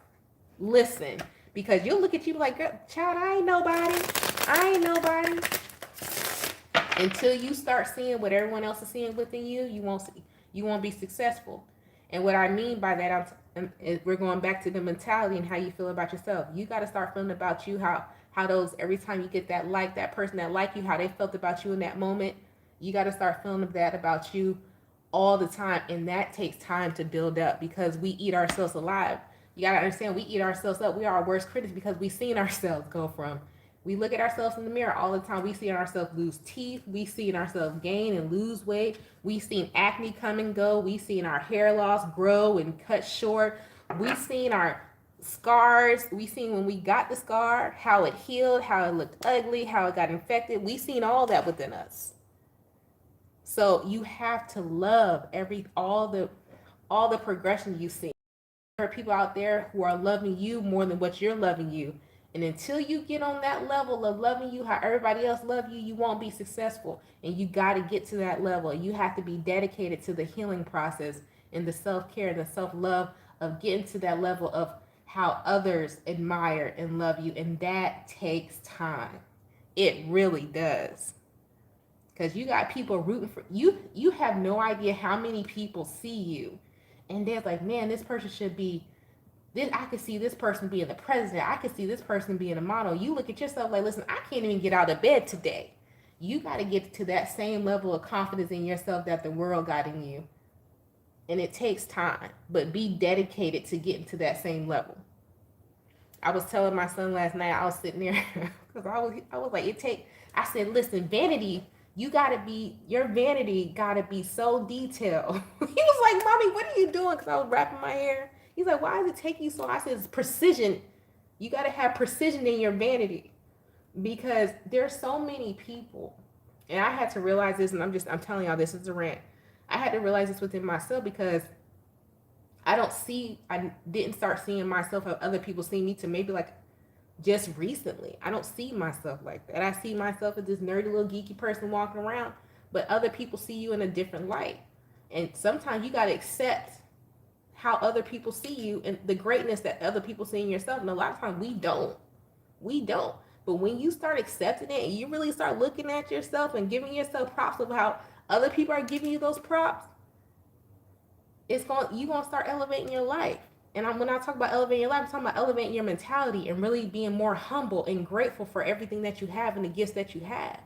Listen, because you'll look at you like, child, I ain't nobody. Until you start seeing what everyone else is seeing within you, you won't be successful. And what I mean by that, we're going back to the mentality and how you feel about yourself. You got to start feeling about you how those, every time you get that person that like you, how they felt about you in that moment. You got to start feeling that about you all the time. And that takes time to build up, because we eat ourselves alive. You got to understand, we eat ourselves up. We are our worst critics, because we've seen ourselves go from, we look at ourselves in the mirror all the time. We see ourselves lose teeth. We see ourselves gain and lose weight. We've seen acne come and go. We've seen our hair loss grow and cut short. We've seen our scars. We've seen when we got the scar, how it healed, how it looked ugly, how it got infected. We've seen all that within us. So you have to love all the progression you see. There are people out there who are loving you more than what you're loving you. And until you get on that level of loving you how everybody else loves you, you won't be successful. And you got to get to that level. You have to be dedicated to the healing process and the self-care and the self-love of getting to that level of how others admire and love you. And that takes time. It really does. Because you got people rooting for you. You have no idea how many people see you. And they're like, man, this person should be this. I could see this person being the president. I could see this person being a model. You look at yourself like, listen, I can't even get out of bed today. You got to get to that same level of confidence in yourself that the world got in you. And it takes time, but be dedicated to getting to that same level. I was telling my son last night, I was sitting there because I was like, I said, listen, vanity Your vanity gotta be so detailed. He was like, Mommy, what are you doing? Because I was wrapping my hair. He's like, why does it take you so long? I said, it's precision. You gotta have precision in your vanity. Because there's so many people. And I had to realize this, and I'm telling y'all, this is a rant. I had to realize this within myself because I didn't start seeing myself how other people see me to maybe like just recently. I don't see myself like that. I see myself as this nerdy little geeky person walking around, but other people see you in a different light. And sometimes you got to accept how other people see you and the greatness that other people see in yourself. And a lot of times we don't. We don't. But when you start accepting it and you really start looking at yourself and giving yourself props of how other people are giving you those props, you're gonna start elevating your life. And when I talk about elevating your life, I'm talking about elevating your mentality and really being more humble and grateful for everything that you have and the gifts that you have.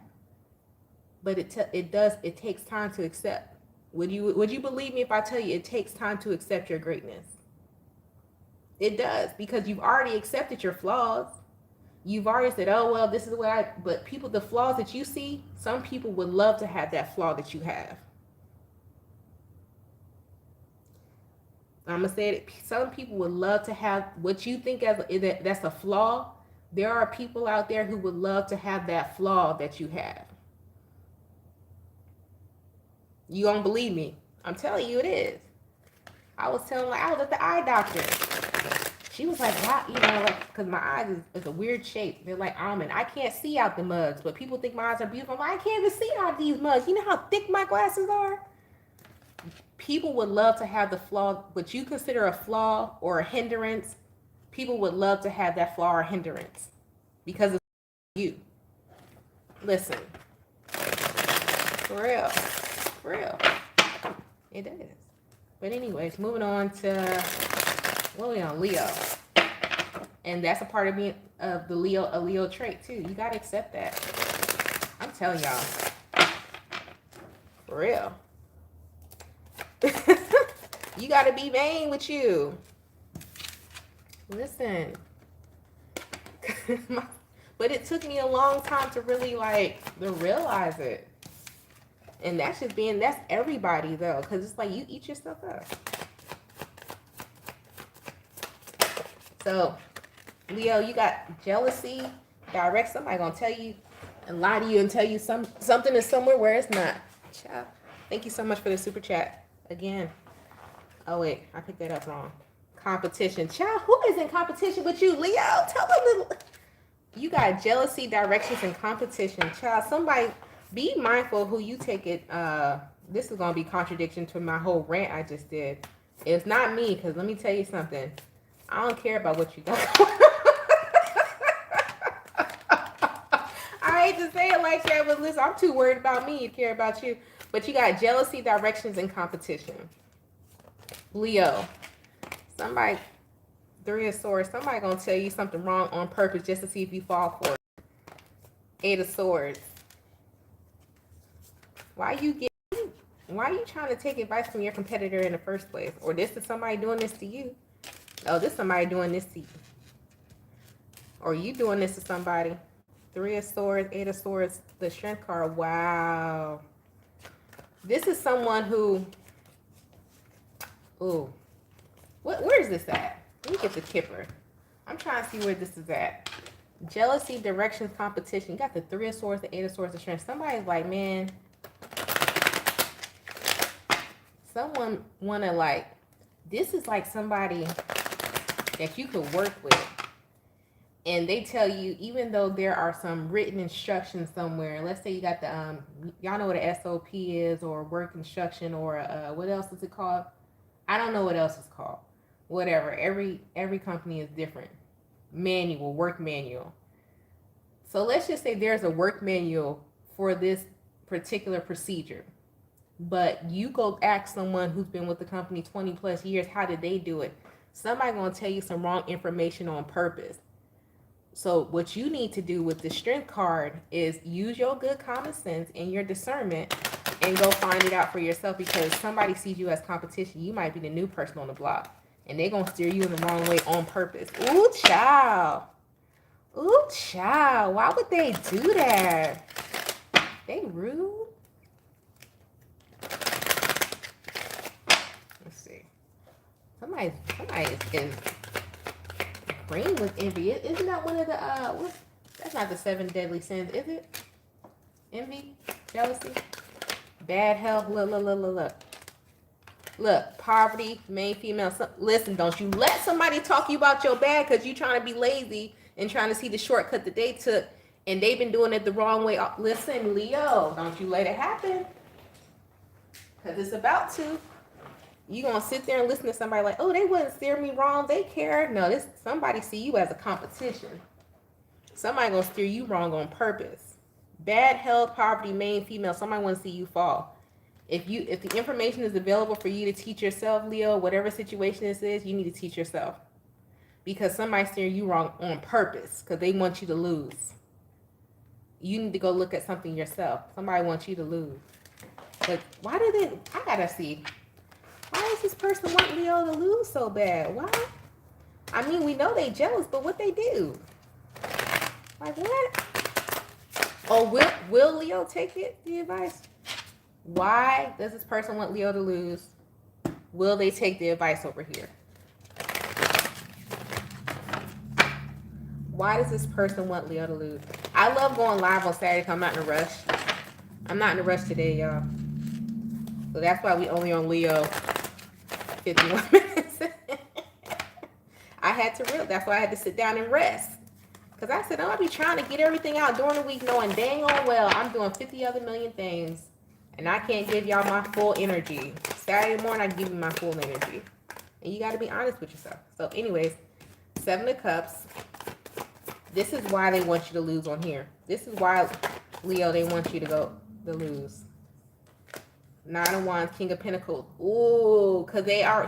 But it takes time to accept. Would you believe me if I tell you it takes time to accept your greatness? It does, because you've already accepted your flaws. You've already said, oh well, this is but the flaws that you see, some people would love to have that flaw that you have. I'm gonna say it. Some people would love to have what you think that's a flaw. There are people out there who would love to have that flaw that you have. You don't believe me? I'm telling you, it is. I was at the eye doctor. She was like, wow, like, because my eyes is a weird shape. They're like almond. I can't see out the mugs, but people think my eyes are beautiful. I can't even see out these mugs. You know how thick my glasses are? People would love to have the flaw, what you consider a flaw or a hindrance. People would love to have that flaw or hindrance because of you. Listen, for real, it is. But anyways, moving on to Leo, and that's a part of being a Leo trait too. You gotta accept that. I'm telling y'all, for real. You gotta be vain with you. Listen. But it took me a long time to really to realize it. And that's everybody though, because it's like you eat yourself up. So Leo, you got jealousy, direct. Somebody gonna tell you and lie to you and tell you something is somewhere where it's not. Ciao. Thank you so much for the super chat. Again. Oh wait, I picked that up wrong. Competition. Child, who is in competition with you, Leo? Tell them you got jealousy, directions, and competition. Child, somebody be mindful who you take it. This is gonna be contradiction to my whole rant I just did. It's not me, because let me tell you something. I don't care about what you got. I hate to say it like that, but listen, I'm too worried about me to care about you. But you got jealousy, directions, and competition. Leo, somebody, 3 of Swords, somebody gonna tell you something wrong on purpose just to see if you fall for it. 8 of Swords. Why are you trying to take advice from your competitor in the first place? Or this is somebody doing this to you? Oh, this is somebody doing this to you. Or you doing this to somebody. 3 of Swords, 8 of Swords, the Strength card. Wow. This is someone who... Ooh. Where is this at? Let me get the Kipper. I'm trying to see where this is at. Jealousy, directions, competition. You got the 3 of Swords, the 8 of Swords, the Strength. Somebody's like, man... Someone wanna this is like somebody that you could work with. And they tell you, even though there are some written instructions somewhere, let's say you got the, y'all know what an SOP is, or work instruction, or what else is it called? I don't know what else it's called. Whatever. Every company is different. Manual, work manual. So let's just say there's a work manual for this particular procedure. But you go ask someone who's been with the company 20 plus years, how did they do it? Somebody gonna tell you some wrong information on purpose. So what you need to do with the Strength card is use your good common sense and your discernment and go find it out for yourself, because somebody sees you as competition. You might be the new person on the block and they're gonna steer you in the wrong way on purpose. Ooh, child. Ooh, child. Why would they do that? They rude. Somebody's in green with envy. Isn't that one of the that's not the 7 deadly sins, is it? Envy, jealousy, bad health. Look, poverty, main female. Listen, don't you let somebody talk you about your bad because you trying to be lazy and trying to see the shortcut that they took, and they've been doing it the wrong way. Listen, Leo, don't you let it happen, because it's about to. You gonna sit there and listen to somebody like, oh, they wouldn't steer me wrong, they care. No, somebody see you as a competition. Somebody gonna steer you wrong on purpose. Bad health, poverty, main female. Somebody want to see you fall. If the information is available for you to teach yourself, Leo, whatever situation this is, you need to teach yourself, because somebody's steering you wrong on purpose because they want you to lose. You need to go look at something yourself. Somebody wants you to lose. But why do they? I gotta see. Why does this person want Leo to lose so bad? Why? I mean, we know they jealous, but what they do? Like what? Oh, will Leo take the advice? Why does this person want Leo to lose? Will they take the advice over here? Why does this person want Leo to lose? I love going live on Saturday because I'm not in a rush. I'm not in a rush today, y'all. So that's why we only on Leo 51 minutes. That's why I had to sit down and rest. Because I said, I'll be trying to get everything out during the week knowing dang on well I'm doing 50 other million things. And I can't give y'all my full energy. Saturday morning, I give you my full energy. And you got to be honest with yourself. So anyways, 7 of Cups. This is why they want you to lose on here. This is why, Leo, they want you to lose. 9 of Wands, King of Pentacles. Ooh, because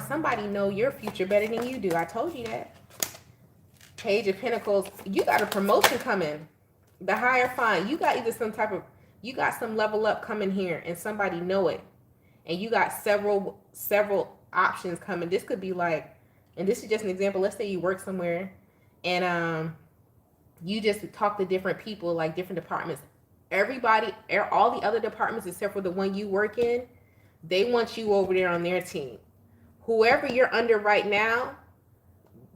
somebody know your future better than you do. I told you that. Page of Pentacles. You got a promotion coming. The higher fine. You got either you got some level up coming here and somebody know it. And you got several options coming. This could be like, and this is just an example. Let's say you work somewhere and you just talk to different people, like different departments. Everybody, all the other departments except for the one you work in, they want you over there on their team. Whoever you're under right now,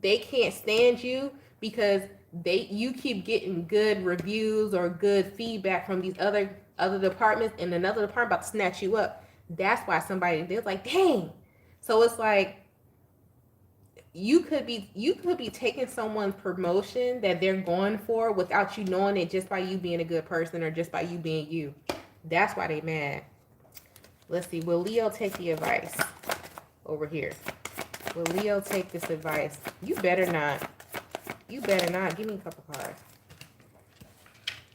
they can't stand you because you keep getting good reviews or good feedback from these other departments, and another department about to snatch you up. That's why they're like, dang. So it's like you could be taking someone's promotion that they're going for without you knowing it, just by you being a good person or just by you being you. That's why they mad. Let's see. Will Leo take the advice over here? Will Leo take this advice? You better not. You better not. Give me a couple cards.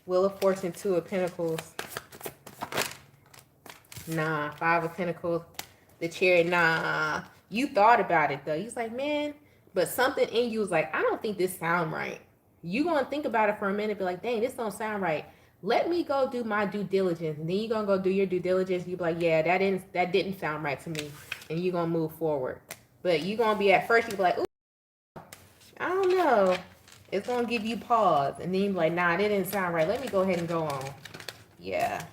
Wheel of Fortune, 2 of Pentacles. Nah. 5 of Pentacles. The Chariot. Nah. You thought about it though. He's like, man, but something in you was like, I don't think this sound right. You gonna think about it for a minute, be like, dang, this don't sound right. Let me go do my due diligence. And then you gonna go do your due diligence. You be like, yeah, that didn't sound right to me. And you gonna move forward. But you gonna be at first, you be like, ooh, I don't know. It's gonna give you pause. And then you be like, nah, that didn't sound right. Let me go ahead and go on. Yeah.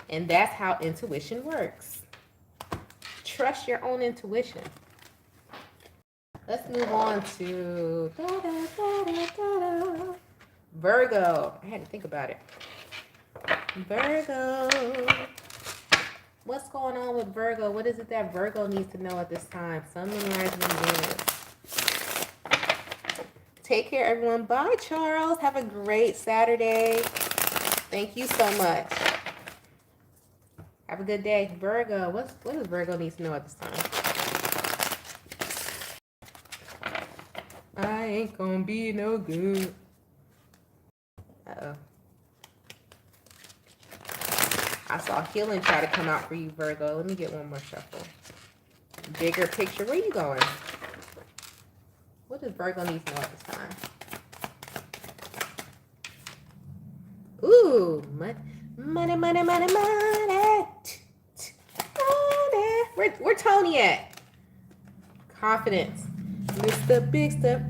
And that's how intuition works. Trust your own intuition. Let's move on to Virgo. I had to think about it. Virgo. What's going on with Virgo? What is it that Virgo needs to know at this time? Sun, Moon, Rising, and Venus. Take care, everyone. Bye, Charles. Have a great Saturday. Thank you so much. Have a good day. Virgo, what does Virgo need to know at this time? I ain't gonna be no good. Uh-oh. I saw healing try to come out for you, Virgo. Let me get one more shuffle. Bigger picture. Where are you going? What does Virgo need to know at this time? Ooh, money. Where Tony at? Confidence. Mr. Big Stuff.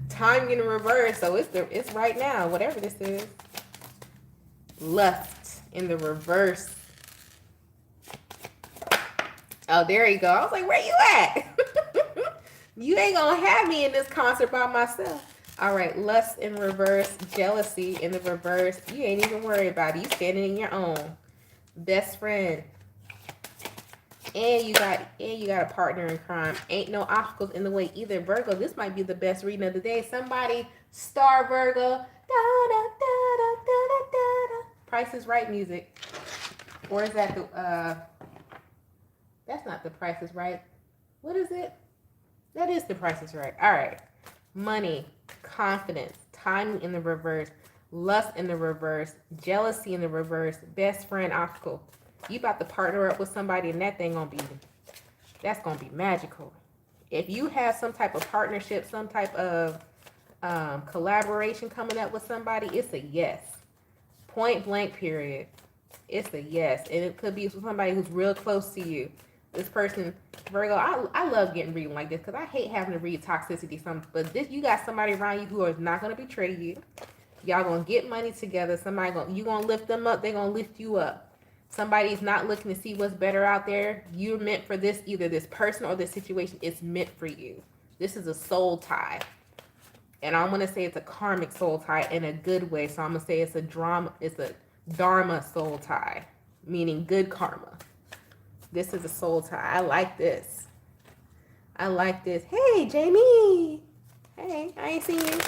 Time in reverse, so it's right now, whatever this is. Lust in the reverse. Oh, there you go. I was like, where you at? You ain't gonna have me in this concert by myself. All right, lust in reverse, jealousy in the reverse. You ain't even worried about it. You standing in your own. Best friend. And you got a partner in crime. Ain't no obstacles in the way either. Virgo, this might be the best reading of the day. Somebody star Virgo. Da, da, da, da, da, da, da. Price is Right music. Or is that the that's not the Price is Right. What is it? That is the Price is Right. All right. Money, confidence, timing in the reverse, lust in the reverse, jealousy in the reverse, best friend obstacle. You about to partner up with somebody and that's gonna be magical. If you have some type of partnership, some type of collaboration coming up with somebody, it's a yes. Point blank period. It's a yes. And it could be somebody who's real close to you. This person, Virgo, I love getting reading like this because I hate having to read toxicity. But this, you got somebody around you who is not going to betray you. Y'all going to get money together. You going to lift them up. They're going to lift you up. Somebody's not looking to see what's better out there. You're meant for this, either this person or this situation is meant for you. This is a soul tie. And I'm going to say it's a karmic soul tie in a good way. So I'm going to say it's a dharma soul tie, meaning good karma. This is a soul tie. I like this. I like this. Hey, Jamie. Hey, I ain't seen you.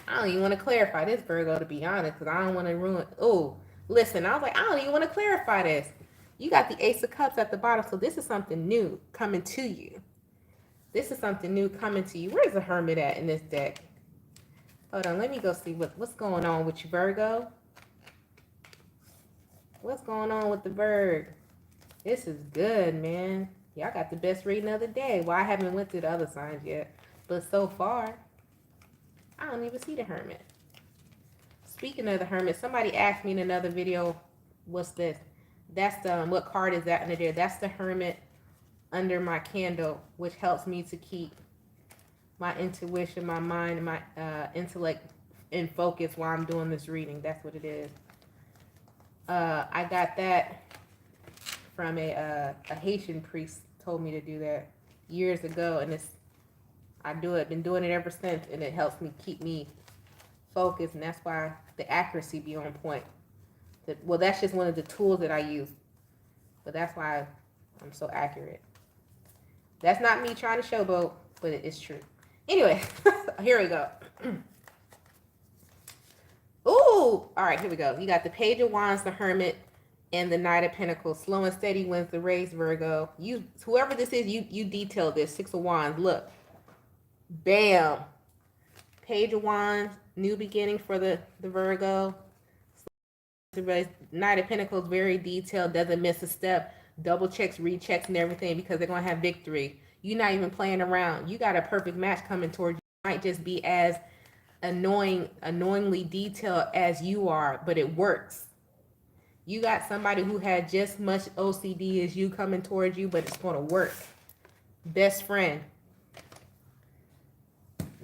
I don't even want to clarify this, Virgo, to be honest, because I don't want to ruin. Oh, listen, I was like, I don't even want to clarify this. You got the Ace of Cups at the bottom, so this is something new coming to you. This is something new coming to you. Where's the Hermit at in this deck? Hold on, let me go see what's going on with you, Virgo. What's going on with the bird? This is good, man. Y'all got the best reading of the day. Well, I haven't went to the other signs yet. But so far, I don't even see the Hermit. Speaking of the Hermit, somebody asked me in another video, what's this? That's the, what card is that under there? That's the Hermit under my candle, which helps me to keep my intuition, my mind, and my intellect in focus while I'm doing this reading. That's what it is. I got that from a Haitian priest told me to do that years ago, and been doing it ever since, and it helps me keep me focused, and that's why the accuracy be on point. Well, that's just one of the tools that I use, but that's why I'm so accurate. That's not me trying to showboat, but it's true. Anyway, here we go. Ooh, all right, here we go. You got the Page of Wands, the Hermit, and the Knight of Pentacles. Slow and steady wins the race, Virgo. Whoever this is, you detail this. Six of Wands, look. Bam. Page of Wands, new beginning for the Virgo. Knight of Pentacles, very detailed, doesn't miss a step. Double checks, rechecks, and everything because they're going to have victory. You're not even playing around. You got a perfect match coming towards you. It might just be as annoyingly detailed as you are, but it works. You got somebody who had just much OCD as you coming towards you, but it's going to work. Best friend.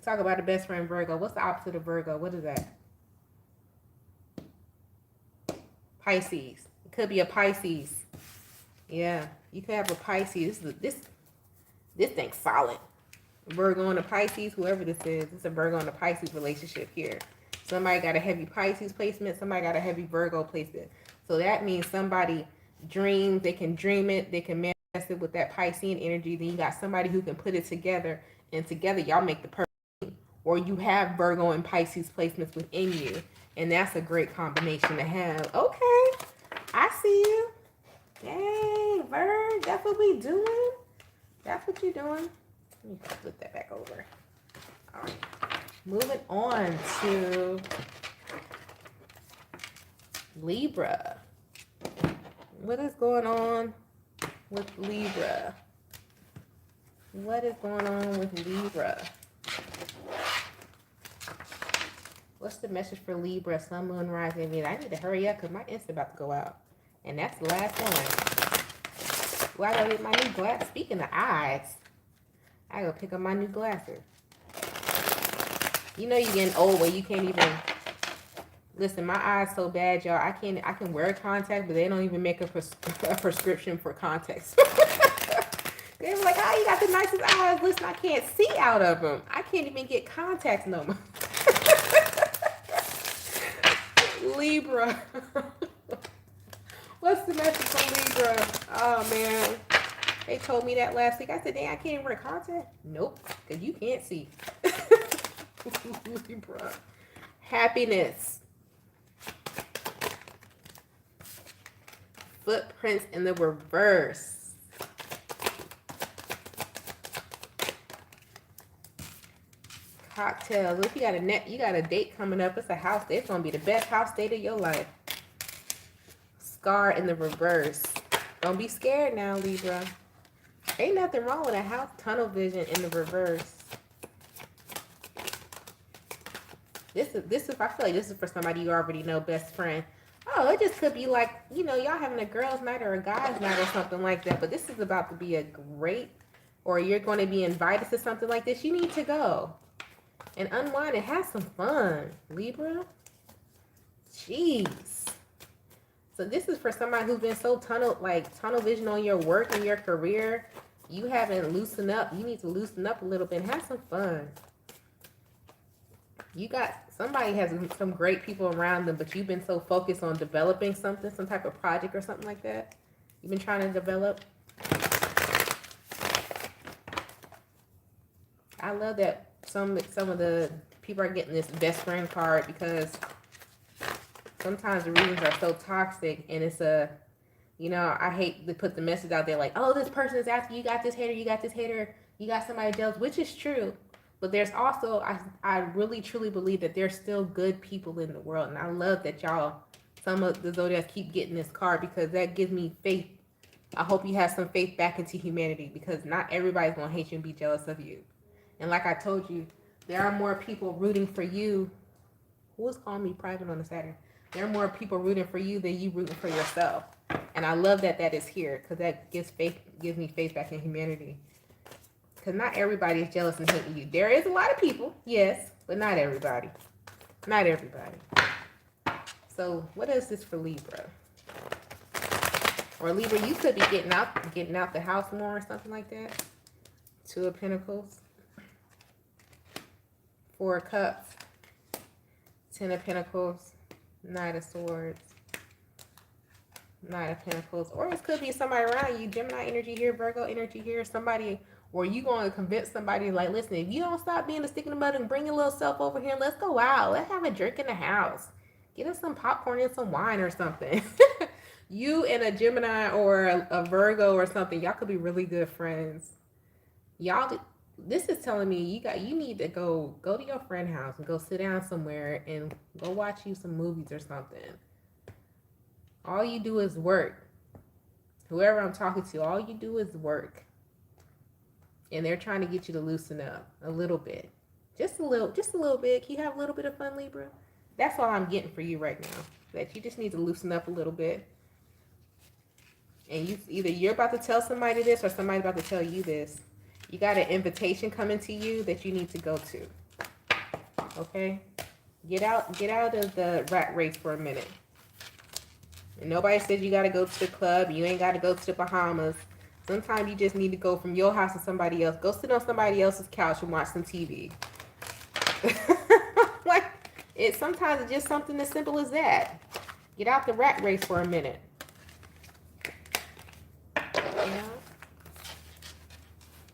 Talk about a best friend, Virgo. What's the opposite of Virgo? What is that? Pisces. It could be a Pisces. Yeah, you could have a Pisces. This thing's solid. Virgo and a Pisces, whoever this is, it's a Virgo and a Pisces relationship here. Somebody got a heavy Pisces placement. Somebody got a heavy Virgo placement. So that means somebody dreams. They can dream it. They can manifest it with that Piscean energy. Then you got somebody who can put it together, and together y'all make the perfect. Or you have Virgo and Pisces placements within you, and that's a great combination to have. Okay, I see you. Dang, Virg, that's what we doing. That's what you're doing. Let me flip that back over. All right, moving on to Libra. What is going on with Libra? What is going on with Libra? What's the message for Libra, Sun, Moon, Rising? I need to hurry up because my Insta about to go out. And that's the last one. Well, I gotta get my new glass. Speaking of eyes, I gotta pick up my new glasses. You know you're getting old where you can't even Listen, my eyes so bad, y'all. I can wear contacts, but they don't even make a prescription for contacts. They were like, "Oh, you got the nicest eyes." Listen, I can't see out of them. I can't even get contacts no more. Libra. What's the message for Libra? Oh man, they told me that last week. I said, "Dang, I can't even wear contact." Nope, because you can't see. Libra. Happiness. Footprints in the reverse. Cocktails. Look, you got a date coming up. It's a house date. It's gonna be the best house date of your life. Scar in the reverse. Don't be scared now, Libra. Ain't nothing wrong with a house. Tunnel vision in the reverse. This is. I feel like this is for somebody you already know, best friend. Oh, it just could be like, you know, y'all having a girls' night or a guys' night or something like that. But this is about to be a great, or you're going to be invited to something like this. You need to go and unwind and have some fun, Libra. Jeez. So this is for somebody who's been so tunnel vision on your work and your career. You haven't loosened up. You need to loosen up a little bit and have some fun. Somebody has some great people around them, but you've been so focused on developing something, some type of project or something like that. You've been trying to develop. I love that some of the people are getting this best friend card, because sometimes the reasons are so toxic, and it's I hate to put the message out there like, oh, this person is after you, got this hater, you got this hater, you got somebody jealous, which is true. But there's also, I really truly believe that there's still good people in the world. And I love that some of the zodiacs keep getting this card, because that gives me faith. I hope you have some faith back into humanity, because not everybody's going to hate you and be jealous of you. And like I told you, there are more people rooting for you. Who was calling me private on the Saturday? There are more people rooting for you than you rooting for yourself. And I love that is here, because that gives me faith back in humanity. Because not everybody is jealous and hating you. There is a lot of people, yes, but not everybody. Not everybody. So what is this for Libra? Or Libra, you could be getting out the house more or something like that. 2 of Pentacles. 4 of Cups. 10 of Pentacles. Knight of Swords. Knight of Pentacles. Or it could be somebody around you. Gemini energy here, Virgo energy here. Somebody... Or you going to convince somebody like, listen, if you don't stop being a stick in the mud and bring your little self over here, let's go out. Let's have a drink in the house. Get us some popcorn and some wine or something. You and a Gemini or a Virgo or something, y'all could be really good friends. Y'all, this is telling me you need to go to your friend's house and go sit down somewhere and go watch you some movies or something. All you do is work. Whoever I'm talking to, all you do is work. And they're trying to get you to loosen up a little bit. Just a little bit. Can you have a little bit of fun, Libra? That's all I'm getting for you right now. That you just need to loosen up a little bit. And either you're about to tell somebody this or somebody's about to tell you this. You got an invitation coming to you that you need to go to. Okay? Get out of the rat race for a minute. And nobody says you got to go to the club. You ain't got to go to the Bahamas. Sometimes you just need to go from your house to somebody else. Go sit on somebody else's couch and watch some TV. Sometimes it's just something as simple as that. Get out the rat race for a minute. You know?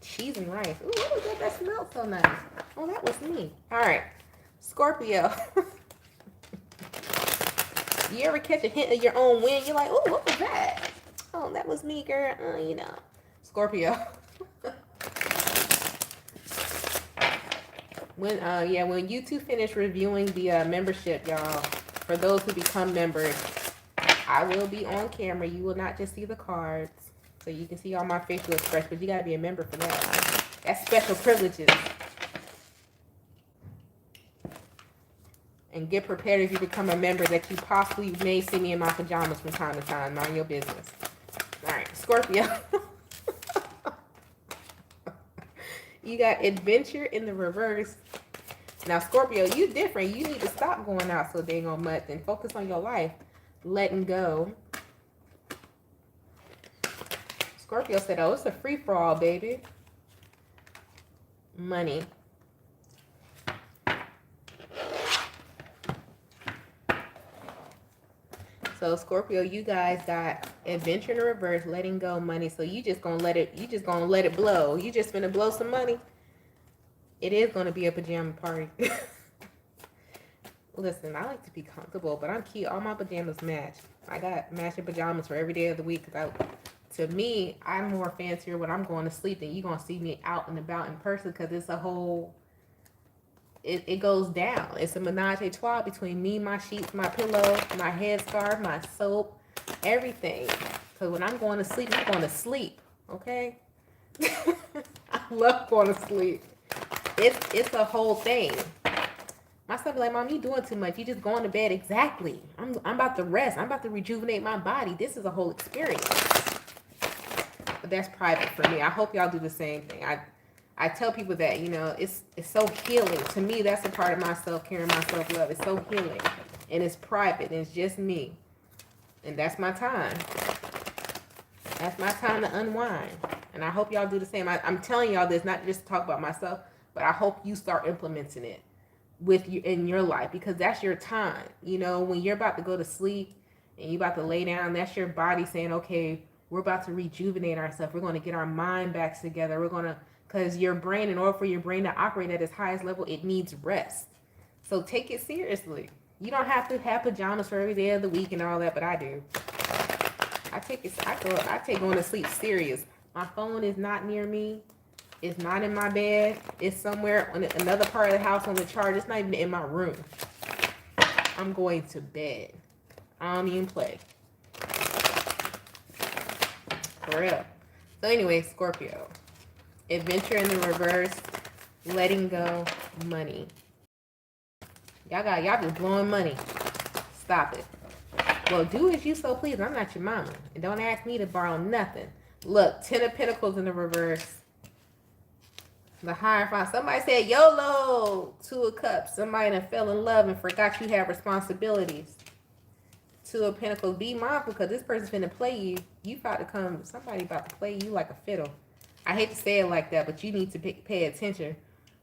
Cheese and rice. Ooh, what was that? That smelled so nice. Oh, that was me. All right. Scorpio. You ever catch a hint of your own wind? You're like, oh, what was that? Oh, that was me, girl. Scorpio. When you two finish reviewing the membership, y'all, for those who become members, I will be on camera. You will not just see the cards, so you can see all my facial expressions, but you gotta be a member for that. That's special privileges. And get prepared if you become a member that you possibly may see me in my pajamas from time to time. Mind your business. All right, Scorpio. You got adventure in the reverse. Now, Scorpio, you different. You need to stop going out so dang on much and focus on your life. Letting go. Scorpio said, oh, it's a free-for-all, baby. Money. So Scorpio, you guys got adventure in the reverse, letting go, money. So you just gonna let it blow. You just gonna blow some money. It is gonna be a pajama party. Listen, I like to be comfortable, but I'm cute. All my pajamas match. I got matching pajamas for every day of the week. To me, I'm more fancier when I'm going to sleep than you gonna see me out and about in person, because it's a whole. It goes down. It's a menage a trois between me, my sheets, my pillow, my headscarf, my soap, everything. Because when I'm going to sleep, I'm going to sleep. Okay? I love going to sleep. It's a whole thing. My son be like, Mom, you doing too much. You just going to bed. Exactly. I'm about to rest. I'm about to rejuvenate my body. This is a whole experience. But that's private for me. I hope y'all do the same thing. I tell people that, you know, it's so healing. To me, that's a part of my self-care and my self-love. It's so healing. And it's private. And it's just me. And that's my time. That's my time to unwind. And I hope y'all do the same. I'm telling y'all this, not just to talk about myself, but I hope you start implementing it with you in your life, because that's your time. You know, when you're about to go to sleep and you're about to lay down, that's your body saying, okay, we're about to rejuvenate ourselves. We're going to get our mind back together. We're going to, because your brain, in order for your brain to operate at its highest level, it needs rest. So take it seriously. You don't have to have pajamas for every day of the week and all that, but I do. I take going to sleep serious. My phone is not near me. It's not in my bed. It's somewhere on another part of the house on the charge. It's not even in my room. I'm going to bed. I don't even play. For real. So anyway, Scorpio. Adventure in the reverse. Letting go. Money. Y'all just blowing money. Stop it. Well, do as you so please. I'm not your mama. And don't ask me to borrow nothing. Look, 10 of Pentacles in the reverse. The Hierophant. Somebody said YOLO. 2 of Cups. Somebody that fell in love and forgot you have responsibilities. 2 of Pentacles. Be mindful, because this person's finna play you. You about to come. Somebody about to play you like a fiddle. I hate to say it like that, but you need to pay attention,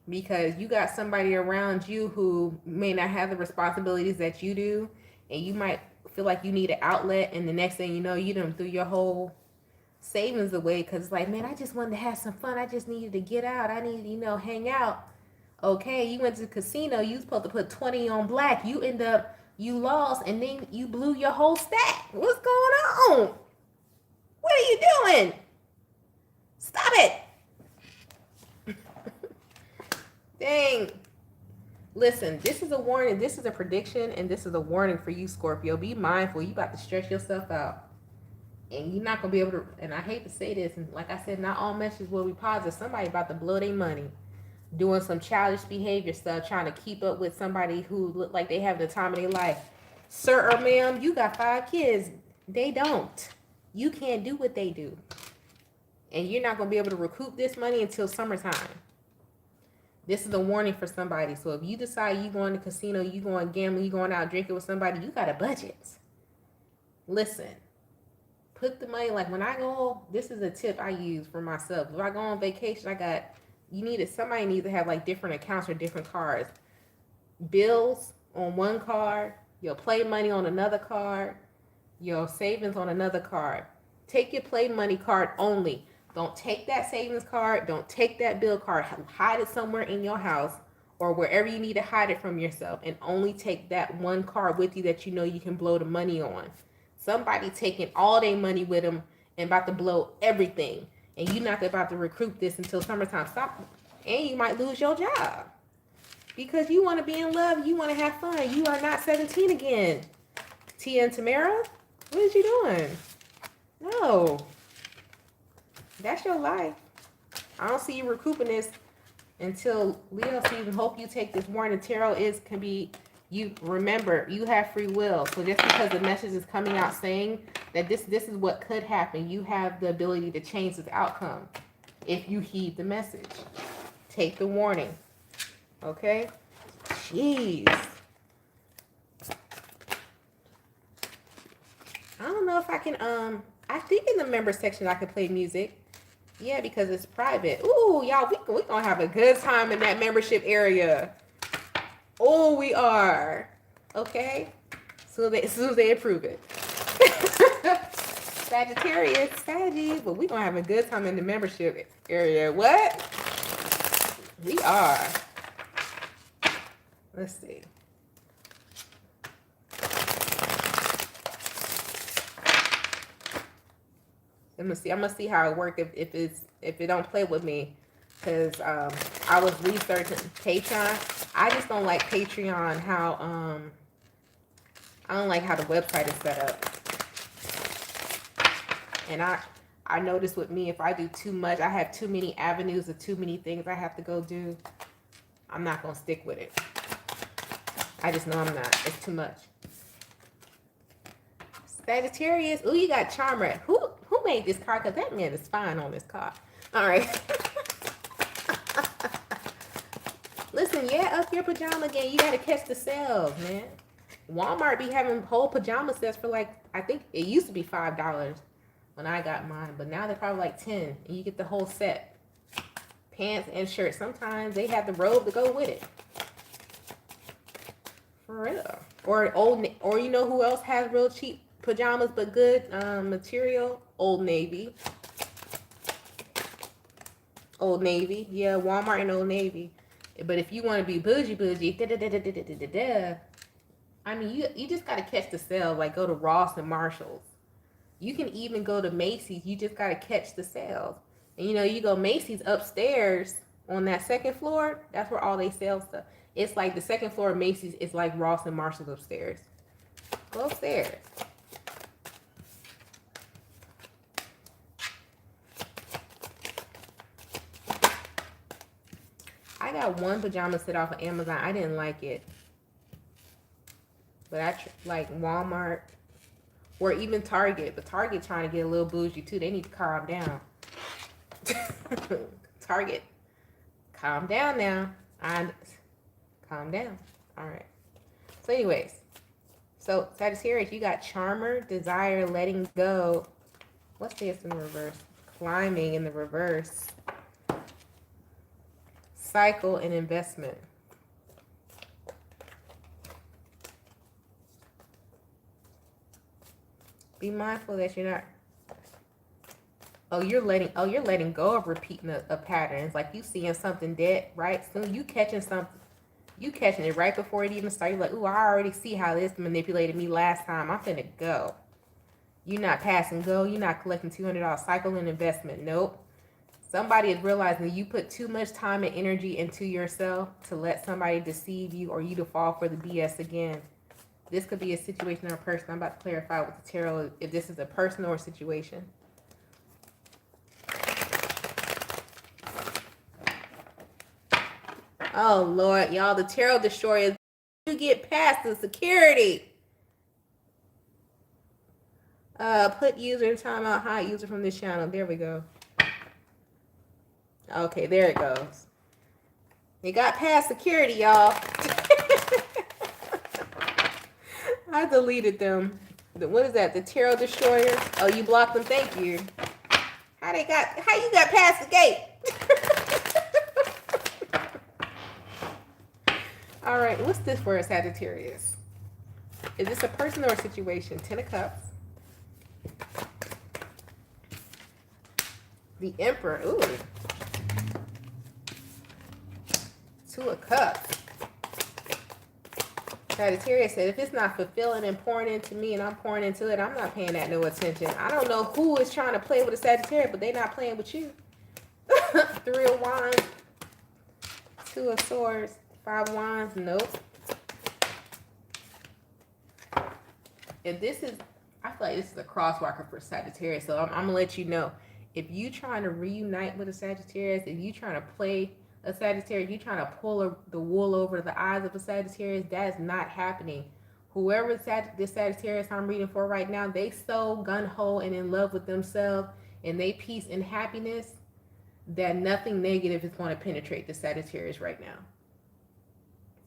because you got somebody around you who may not have the responsibilities that you do, and you might feel like you need an outlet, and the next thing you know, you done threw your whole savings away, because it's like, man, I just wanted to have some fun. I just needed to get out. I need, hang out. Okay, you went to the casino. You was supposed to put 20 on black. You lost, and then you blew your whole stack. What's going on? What are you doing? Stop it. Dang. Listen, this is a warning. This is a prediction, and this is a warning for you, Scorpio. Be mindful. You about to stress yourself out. And you're not going to be able to, and I hate to say this, and like I said, not all messages will be positive. Somebody about to blow their money doing some childish behavior stuff, trying to keep up with somebody who look like they have the time of their life. Sir or ma'am, you got 5 kids. They don't. You can't do what they do. And you're not going to be able to recoup this money until summertime. This is a warning for somebody. So if you decide you going to casino, you going gambling, you going out drinking with somebody, you got a budget. Listen. Put the money, like when I go, this is a tip I use for myself. If I go on vacation, somebody needs to have like different accounts or different cards. Bills on one card, your play money on another card, your savings on another card. Take your play money card only. Don't take that savings card. Don't take that bill card. Hide it somewhere in your house or wherever you need to hide it from yourself, and only take that one card with you that you know you can blow the money on. Somebody taking all their money with them and about to blow everything. And you're not about to recoup this until summertime. Stop. And you might lose your job. Because you want to be in love. You want to have fun. You are not 17 again. Tia and Tamara, what is you doing? No. That's your life. I don't see you recouping this until Leo season. Hope you take this warning. Tarot can be... You remember, you have free will. So just because the message is coming out saying that this is what could happen, you have the ability to change this outcome if you heed the message. Take the warning. Okay? Jeez. I don't know if I can, I think in the member section I can play music. Yeah, because it's private. Ooh, y'all, we gonna have a good time in that membership area. Oh, we are. Okay? As soon as they approve it. Sagittarius, Saggy, but we gonna have a good time in the membership area. What? We are. Let's see. I'm gonna see how it works if it don't play with me, because I was researching Patreon. I just don't like Patreon how I don't like how the website is set up. And I notice with me, if I do too much, I have too many avenues of too many things I have to go do. I'm not gonna stick with it. I just know I'm not. It's too much. Sagittarius. Ooh, you got Charmer. Who made this card? Because that man is fine on this card. All right. Listen, yeah, up your pajama game. You got to catch the sales, man. Walmart be having whole pajama sets for like, I think it used to be $5 when I got mine. But now they're probably like 10. And you get the whole set. Pants and shirts. Sometimes they have the robe to go with it. For real. Or you know who else has real cheap pajamas but good material? Old Navy. Old Navy. Yeah, Walmart and Old Navy. But if you want to be bougie, I mean, you just got to catch the sale. Like, go to Ross and Marshalls. You can even go to Macy's. You just got to catch the sales. And, you know, you go Macy's upstairs on that second floor. That's where all they sell stuff. It's like the second floor of Macy's is like Ross and Marshalls upstairs. Go upstairs. I got one pajama set off of Amazon. I didn't like it. But I like Walmart or even Target. But Target trying to get a little bougie too. They need to calm down. Target, calm down now. Calm down. All right. So anyways. So Sagittarius, you got Charmer, Desire, Letting Go. What's this in the reverse? Climbing in the reverse. Cycle and Investment. Be mindful that you're not. You're letting go of repeating a pattern. It's like you seeing something dead, right? So you catching something. You catching it right before it even starts. You're like, ooh, I already see how this manipulated me last time. I'm finna go. You're not passing go. You're not collecting $200 cycle and investment. Nope. Somebody is realizing that you put too much time and energy into yourself to let somebody deceive you or you to fall for the BS again. This could be a situation or a person. I'm about to clarify with the tarot if this is a person or a situation. Oh, Lord, y'all, the tarot destroyer. You get past the security. Put user in timeout, hide user from this channel. There we go. Okay, there it goes. They got past security, y'all. I deleted them. What is that? The tarot destroyer? Oh, you blocked them. Thank you. How you got past the gate? All right, what's this for a Sagittarius? Is this a person or a situation? 10 of Cups. The Emperor. Ooh. 2 of Cups. Sagittarius said, if it's not fulfilling and pouring into me and I'm pouring into it, I'm not paying that no attention. I don't know who is trying to play with a Sagittarius, but they're not playing with you. 3 of Wands. 2 of Swords. 5 of Wands. Nope. If this is, I feel like this is a crosswalker for Sagittarius, so I'm going to let you know. If you trying to reunite with a Sagittarius, if you trying to play a Sagittarius, you trying to pull the wool over the eyes of a Sagittarius, that is not happening. Whoever this Sagittarius I'm reading for right now, they so gun-ho and in love with themselves and they peace and happiness that nothing negative is going to penetrate the Sagittarius right now.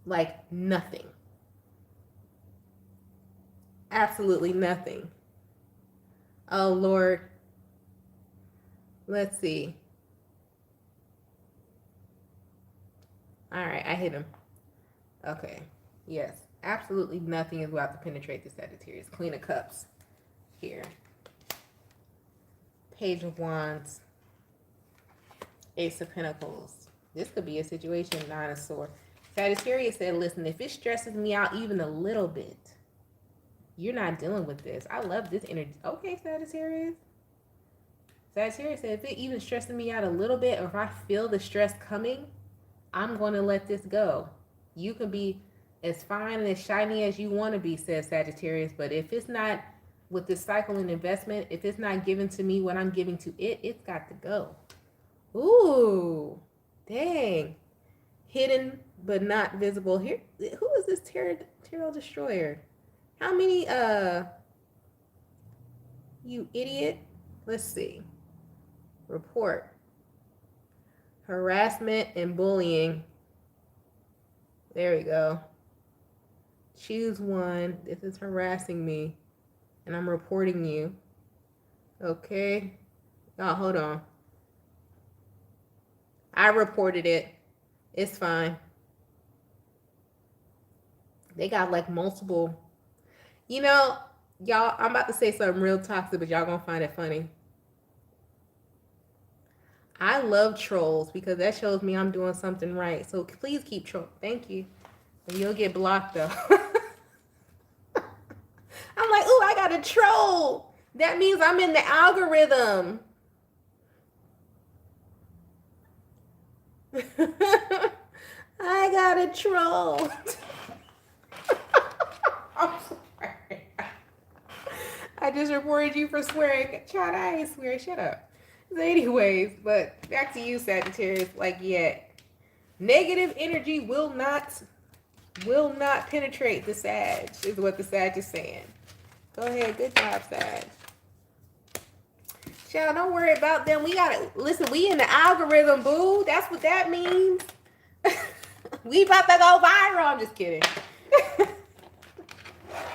Like nothing. Absolutely nothing. Oh, Lord. Let's see. All right, I hit him. Okay. Yes. Absolutely nothing is about to penetrate the Sagittarius. Queen of Cups. Here. Page of Wands. Ace of Pentacles. This could be a situation. Nine of Swords. Sagittarius said, listen, if it stresses me out even a little bit, you're not dealing with this. I love this energy. Okay, Sagittarius. Sagittarius said, if it even stresses me out a little bit, or if I feel the stress coming, I'm going to let this go. You can be as fine and as shiny as you want to be, says Sagittarius. But if it's not, with this cycle and investment, if it's not given to me what I'm giving to it, it's got to go. Ooh, dang. Hidden but not visible. Here, who is this tarot destroyer? How many, you idiot? Let's see. Report. Harassment and bullying. There we go. Choose one. This is harassing me, and I'm reporting you. Okay. Oh, hold on. I reported it. It's fine. They got like multiple. You know, y'all, I'm about to say something real toxic, but y'all gonna find it funny. I love trolls because that shows me I'm doing something right. So please keep trolling. Thank you. And you'll get blocked though. I'm like, ooh, I got a troll. That means I'm in the algorithm. I got a troll. I'm sorry. I just reported you for swearing. Child, I ain't swearing. Shut up. So anyways, but back to you, Sagittarius. Like, yeah, negative energy will not penetrate the Sag, is what the Sag is saying. Go ahead. Good job, Sag. Child, don't worry about them. We gotta listen. We in the algorithm, boo. That's what that means. We about to go viral. I'm just kidding.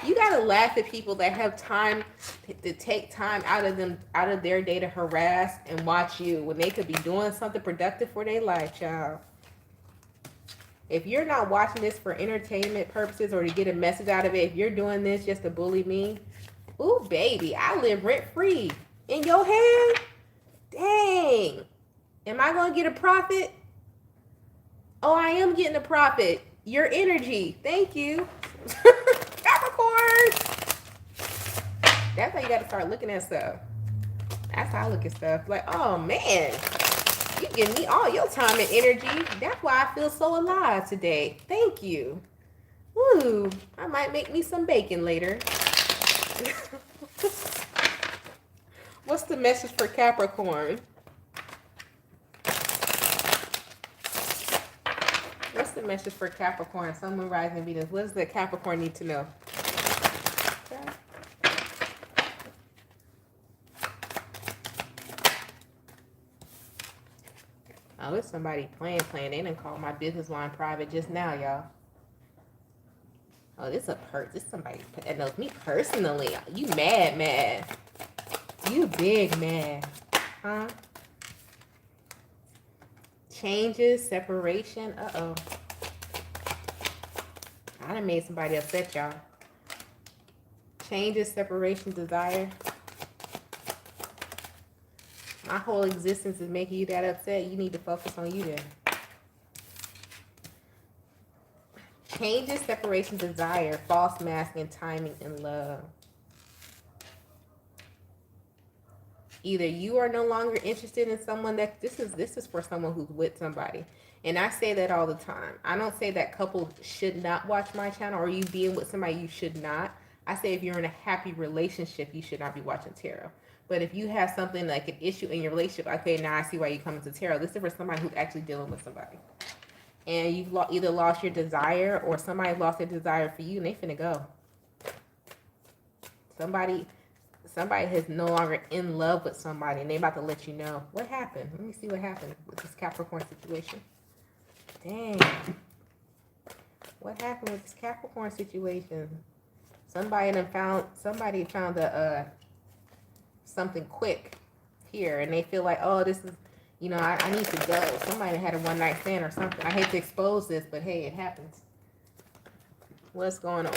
You gotta laugh at people that have time to take time out of their day to harass and watch you when they could be doing something productive for their life, child. If you're not watching this for entertainment purposes or to get a message out of it, if you're doing this just to bully me, ooh, baby, I live rent free in your head. Dang. Am I gonna get a profit? Oh, I am getting a profit. Your energy. Thank you. Capricorn. That's how you got to start looking at stuff. That's how I look at stuff. Like, oh man, you give me all your time and energy. That's why I feel so alive today. Thank you. Woo, I might make me some bacon later. What's the message for Capricorn? What's the message for Capricorn? Sun, Moon, Rising, Venus. What does the Capricorn need to know? Okay. Oh, it's somebody playing. They didn't call my business line private just now, y'all. Oh, this somebody that knows me personally. You mad. You big mad. Huh? Changes, separation. Uh-oh. I done made somebody upset, y'all. Changes, separation, desire. My whole existence is making you that upset. You need to focus on you then. Changes, separation, desire, false masking, timing, and love. Either you are no longer interested in someone that this is for someone who's with somebody. And I say that all the time. I don't say that couples should not watch my channel or you being with somebody you should not. I say if you're in a happy relationship, you should not be watching tarot. But if you have something like an issue in your relationship, okay, now I see why you come into tarot. This is for somebody who's actually dealing with somebody. And you've either lost your desire or somebody lost their desire for you and they finna go. Somebody is no longer in love with somebody and they about to let you know. What happened? Let me see what happened with this Capricorn situation. Dang. What happened with this Capricorn situation? Somebody found a something quick here, and they feel like, oh, this is, I need to go. Somebody had a one night stand or something. I hate to expose this, but hey, it happens. What's going on?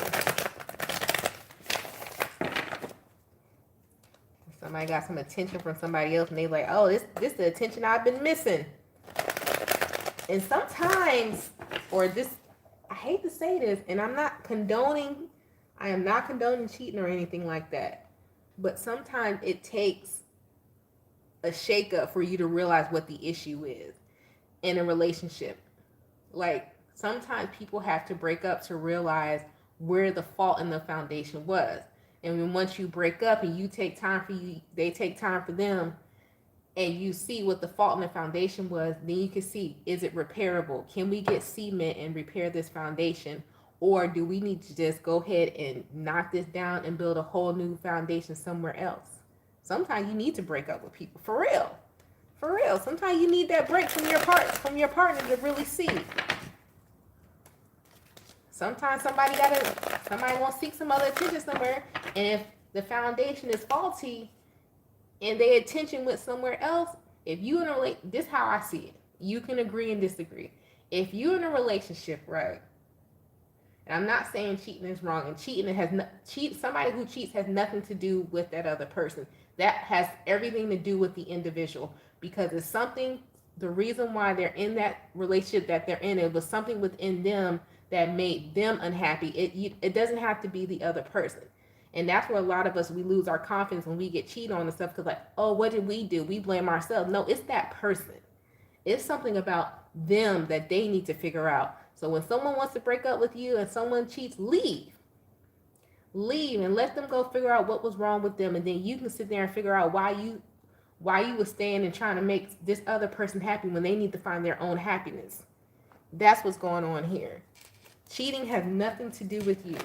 Somebody got some attention from somebody else, and they like, oh, this is the attention I've been missing. And sometimes, I hate to say this, and I am not condoning cheating or anything like that. But sometimes it takes a shakeup for you to realize what the issue is in a relationship. Like, sometimes people have to break up to realize where the fault in the foundation was. And then once you break up and you take time for you, they take time for them, and you see what the fault in the foundation was, then you can see, is it repairable? Can we get cement and repair this foundation? Or do we need to just go ahead and knock this down and build a whole new foundation somewhere else? Sometimes you need to break up with people. For real. For real. Sometimes you need that break from your partner to really see. Sometimes somebody wants to seek some other attention somewhere, and if the foundation is faulty and their attention went somewhere else, if you in a this is how I see it. You can agree and disagree. If you're in a relationship, right? And I'm not saying cheating is wrong, and somebody who cheats has nothing to do with that other person. That has everything to do with the individual, because it's something, the reason why they're in that relationship that they're in, it was something within them that made them unhappy. It doesn't have to be the other person. And that's where a lot of us, we lose our confidence when we get cheated on and stuff, because like, oh, what did we do? We blame ourselves. No, it's that person. It's something about them that they need to figure out. So when someone wants to break up with you and someone cheats, leave and let them go figure out what was wrong with them, and then you can sit there and figure out why you were staying and trying to make this other person happy when they need to find their own happiness. That's what's going on here. Cheating has nothing to do with you.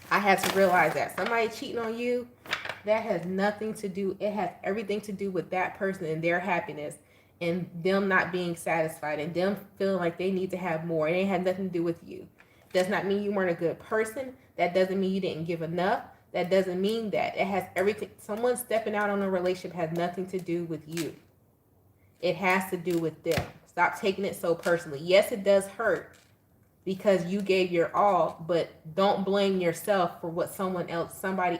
I had to realize that. Somebody cheating on you, that has nothing to do, it has everything to do with that person and their happiness and them not being satisfied and them feeling like they need to have more. It ain't had nothing to do with you. Does not mean you weren't a good person. That doesn't mean you didn't give enough. That doesn't mean that. It has everything. Someone stepping out on a relationship has nothing to do with you. It has to do with them. Stop taking it so personally. Yes, it does hurt because you gave your all, but don't blame yourself for what somebody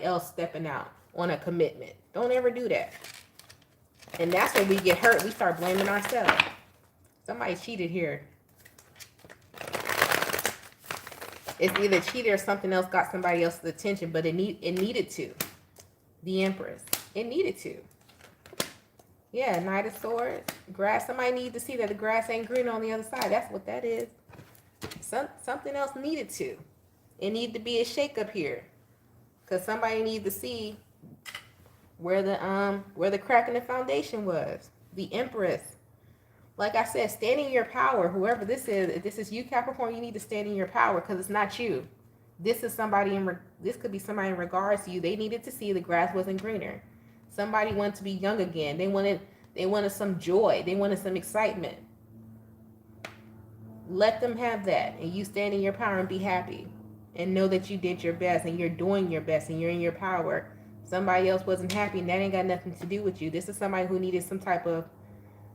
else stepping out on a commitment. Don't ever do that. And that's when we get hurt. We start blaming ourselves. Somebody cheated here. It's either cheated or something else got somebody else's attention, but it needed to. The Empress. It needed to. Yeah, Knight of Swords. Grass. Somebody needs to see that the grass ain't green on the other side. That's what that is. Something else needed to. It needed to be a shakeup here. Because somebody needed to see where the crack in the foundation was. The Empress. Like I said, stand in your power. Whoever this is, if this is you, Capricorn, you need to stand in your power because it's not you. This is somebody this could be somebody in regards to you. They needed to see the grass wasn't greener. Somebody wanted to be young again. They wanted some joy. They wanted some excitement. Let them have that, and you stand in your power and be happy, and know that you did your best, and you're doing your best, and you're in your power. Somebody else wasn't happy, and that ain't got nothing to do with you. This is somebody who needed some type of,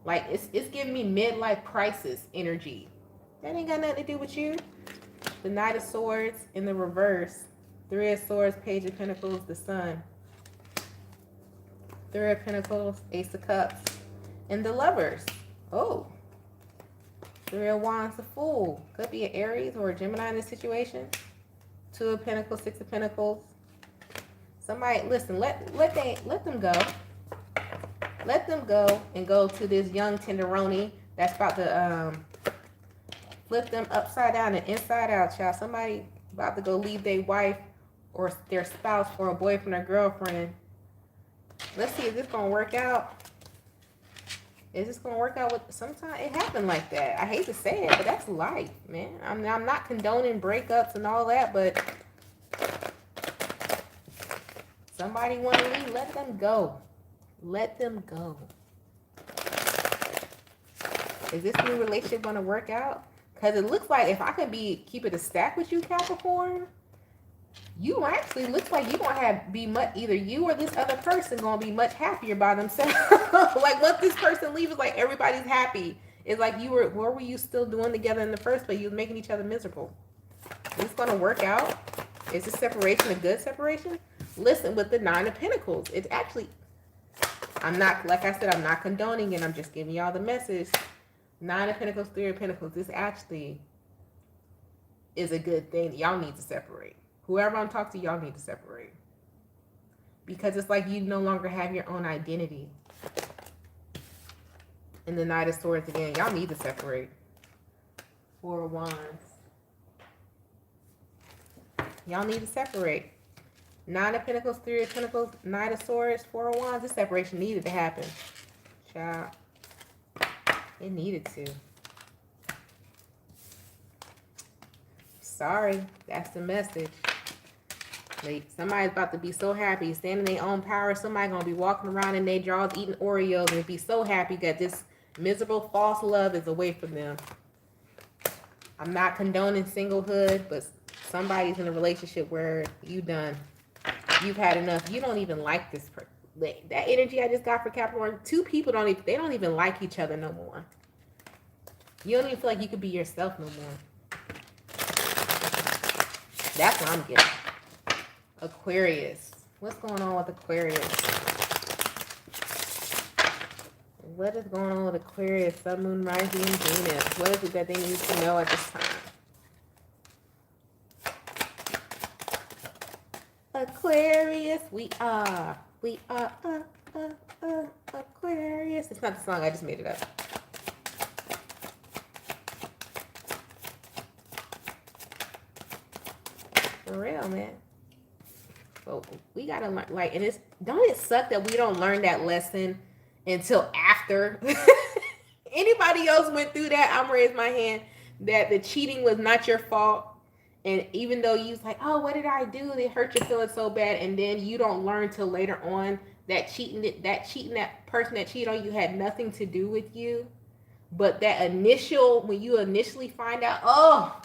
like, it's giving me midlife crisis energy. That ain't got nothing to do with you. The Knight of Swords in the reverse. Three of Swords, Page of Pentacles, the Sun. Three of Pentacles, Ace of Cups, and the Lovers. Oh. Three of Wands, the Fool. Could be an Aries or a Gemini in this situation. Two of Pentacles, Six of Pentacles. Somebody, listen, let them go. Let them go and go to this young tenderoni that's about to flip them upside down and inside out, child. Somebody about to go leave their wife or their spouse for a boyfriend or girlfriend. Let's see if this gonna work out. Is this gonna work out? Sometimes it happens like that. I hate to say it, but that's life, man. I'm not condoning breakups and all that, but somebody want to leave, let them go. Let them go. Is this new relationship going to work out? Because it looks like if I can keep it a stack with you, Capricorn, you actually looks like you gonna be much, either you or this other person gonna be much happier by themselves. Like once this person leaves, it's like everybody's happy. It's like what were you still doing together in the first place? You were making each other miserable. It's gonna work out. Is this separation a good separation? Listen, with the Nine of Pentacles, it's actually, I'm not, like I said, I'm not condoning it. I'm just giving y'all the message. Nine of Pentacles, Three of Pentacles. This actually is a good thing. Y'all need to separate. Whoever I'm talking to, y'all need to separate. Because it's like you no longer have your own identity. And the Knight of Swords again. Y'all need to separate. Four of Wands. Y'all need to separate. Nine of Pentacles, Three of Pentacles, Knight of Swords, Four of Wands. This separation needed to happen. Child. It needed to. Sorry. That's the message. Like, somebody's about to be so happy, standing in their own power. Somebody gonna be walking around in their drawers eating Oreos and be so happy that this miserable false love is away from them. I'm not condoning singlehood, but somebody's in a relationship where you've had enough. You don't even like this person. That energy I just got for Capricorn, two people they don't even like each other no more. You don't even feel like you could be yourself no more. That's what I'm getting. Aquarius. What's going on with Aquarius? What is going on with Aquarius? Sun, Moon, Rising, and Venus. What is it that they need to know at this time? Aquarius, we are Aquarius. It's not the song, I just made it up. For real, man. So we gotta learn, like, and don't it suck that we don't learn that lesson until after? Anybody else went through that? I'm raising my hand that the cheating was not your fault. And even though you was like, oh, what did I do? It hurt your feelings so bad. And then you don't learn till later on that that person that cheated on you had nothing to do with you. But when you initially find out, oh,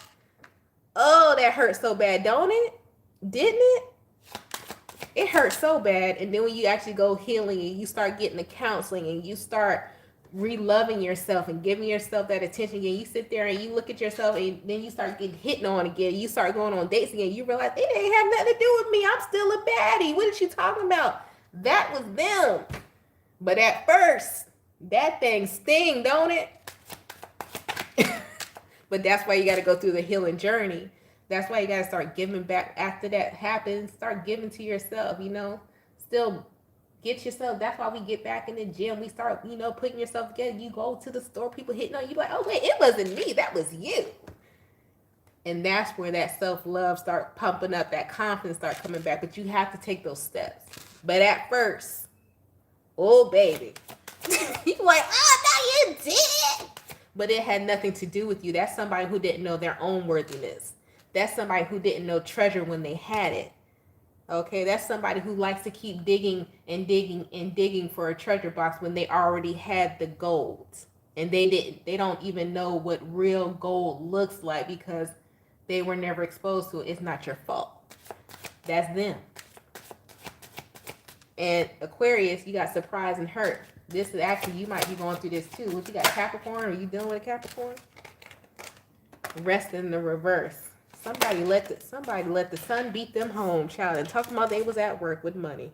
that hurt so bad, don't it? Didn't it? It hurt so bad. And then when you actually go healing and you start getting the counseling and you start re-loving yourself and giving yourself that attention again, you sit there and you look at yourself and then you start getting hit on again. You start going on dates again. You realize it ain't have nothing to do with me. I'm still a baddie. What is you talking about? That was them. But at first, that thing sting, don't it? But that's why you got to go through the healing journey. That's why you got to start giving back after that happens. Start giving to yourself, Still get yourself. That's why we get back in the gym. We start, putting yourself together. You go to the store, people hitting on you like, oh, wait, it wasn't me. That was you. And that's where that self-love start pumping up. That confidence start coming back. But you have to take those steps. But at first, oh, baby. You're like, oh, no, you did. But it had nothing to do with you. That's somebody who didn't know their own worthiness. That's somebody who didn't know treasure when they had it. Okay, that's somebody who likes to keep digging and digging and digging for a treasure box when they already had the gold. And they don't even know what real gold looks like because they were never exposed to it. It's not your fault. That's them. And Aquarius, you got surprise and hurt. This is actually, you might be going through this too. What you got, Capricorn? Are you dealing with a Capricorn? Rest in the reverse. Somebody let the sun beat them home, child, and talking about they was at work with money.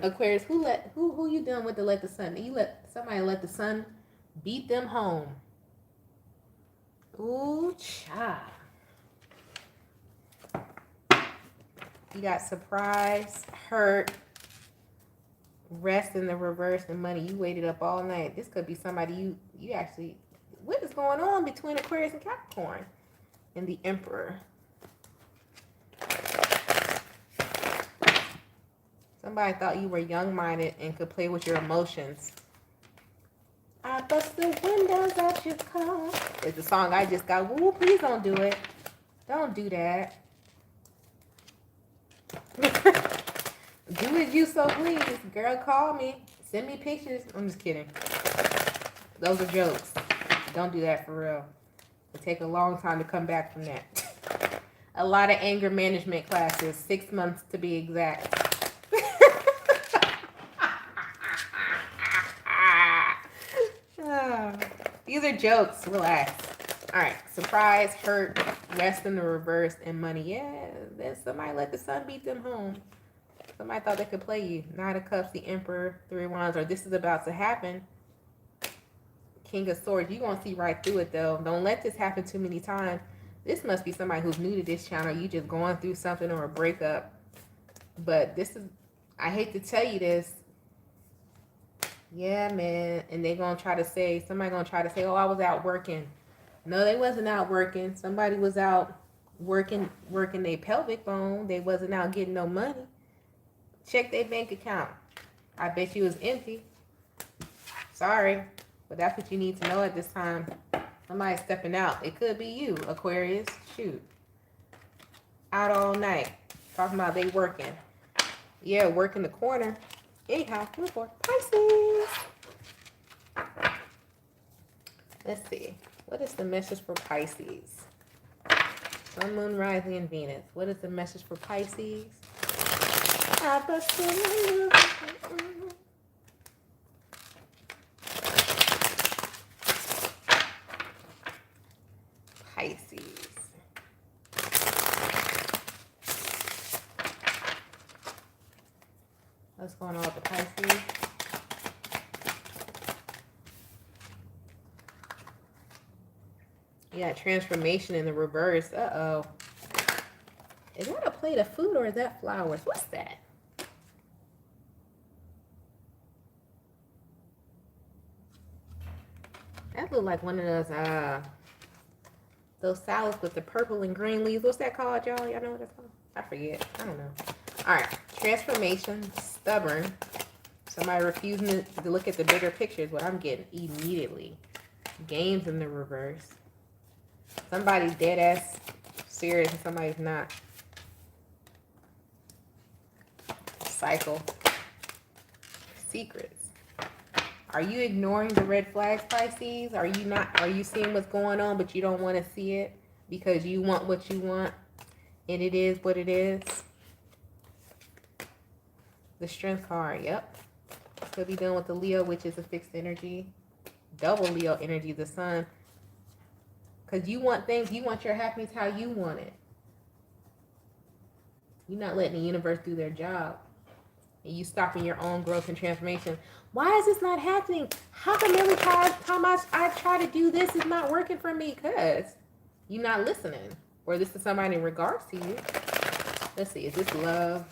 Aquarius, who you dealing with to let the sun? Somebody let the sun beat them home. Ooh, child. You got surprise, hurt, rest in the reverse, and money. You waited up all night. This could be somebody you actually, what is going on between Aquarius and Capricorn and the Emperor? Somebody thought you were young-minded and could play with your emotions. I bust the windows at your car. It's the song I just got. Woo, please don't do it. Don't do that. Do as you so please. Girl, call me. Send me pictures. I'm just kidding. Those are jokes. Don't do that for real. It'll take a long time to come back from that. A lot of anger management classes, 6 months to be exact. These are jokes. Relax. All right. Surprise, hurt, rest in the reverse, and money. Yeah, then somebody let the sun beat them home. Somebody thought they could play you. Knight of Cups, the Emperor, Three of Wands, or this is about to happen. King of Swords. You're going to see right through it, though. Don't let this happen too many times. This must be somebody who's new to this channel. You just going through something or a breakup. But this is, I hate to tell you this. Yeah, man. And they going to try to say, somebody going to try to say, oh, I was out working. No, they wasn't out working. Somebody was out working their pelvic bone. They wasn't out getting no money. Check their bank account. I bet you it was empty. Sorry. But that's what you need to know at this time. Somebody's stepping out. It could be you, Aquarius. Shoot. Out all night. Talking about they working. Yeah, working the corner. Anyhow, move forward. Pisces. Let's see. What is the message for Pisces? Sun, Moon, Rising, and Venus. What is the message for Pisces? Pisces. What's going on with the Pisces? Yeah, transformation in the reverse. Uh-oh. Is that a plate of food or is that flowers? What's that? That look like one of those salads with the purple and green leaves. What's that called, y'all? Y'all know what that's called? I forget. I don't know. All right. Transformation. Stubborn. Somebody refusing to look at the bigger picture is what I'm getting immediately. Games in the reverse. Somebody's dead ass serious and somebody's not. Cycle. Secrets. Are you ignoring the red flags, Pisces? Are you seeing what's going on, but you don't want to see it because you want what you want and it is what it is? The Strength card, yep. Could be done with the Leo, which is a fixed energy. Double Leo energy, the Sun. Because you want things, you want your happiness how you want it. You're not letting the universe do their job. And you stopping your own growth and transformation. Why is this not happening? How come every time I try to do this, it's not working for me? Because you're not listening. Or this is somebody in regards to you. Let's see, is this love?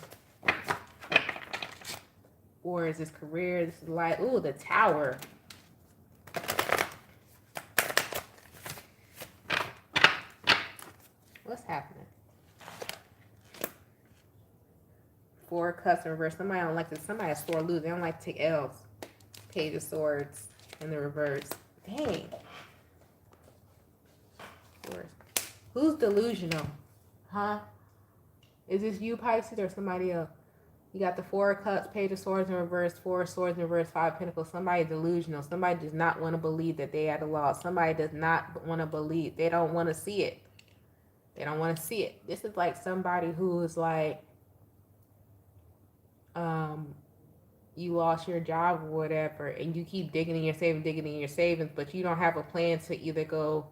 Or is this career? This is life. Ooh, the Tower. What's happening? Four of Cups in reverse. Somebody don't like this. Somebody has sore lose. They don't like to take L's. Page of Swords in the reverse. Dang. Who's delusional? Huh? Is this you, Pisces, or somebody else? You got the Four of Cups, Page of Swords in reverse, Four of Swords in reverse, Five of Pentacles. Somebody delusional. Somebody does not want to believe that they had a loss. Somebody does not want to believe. They don't want to see it. They don't want to see it. This is like somebody who is like, you lost your job or whatever, and you keep digging in your savings, but you don't have a plan to either go,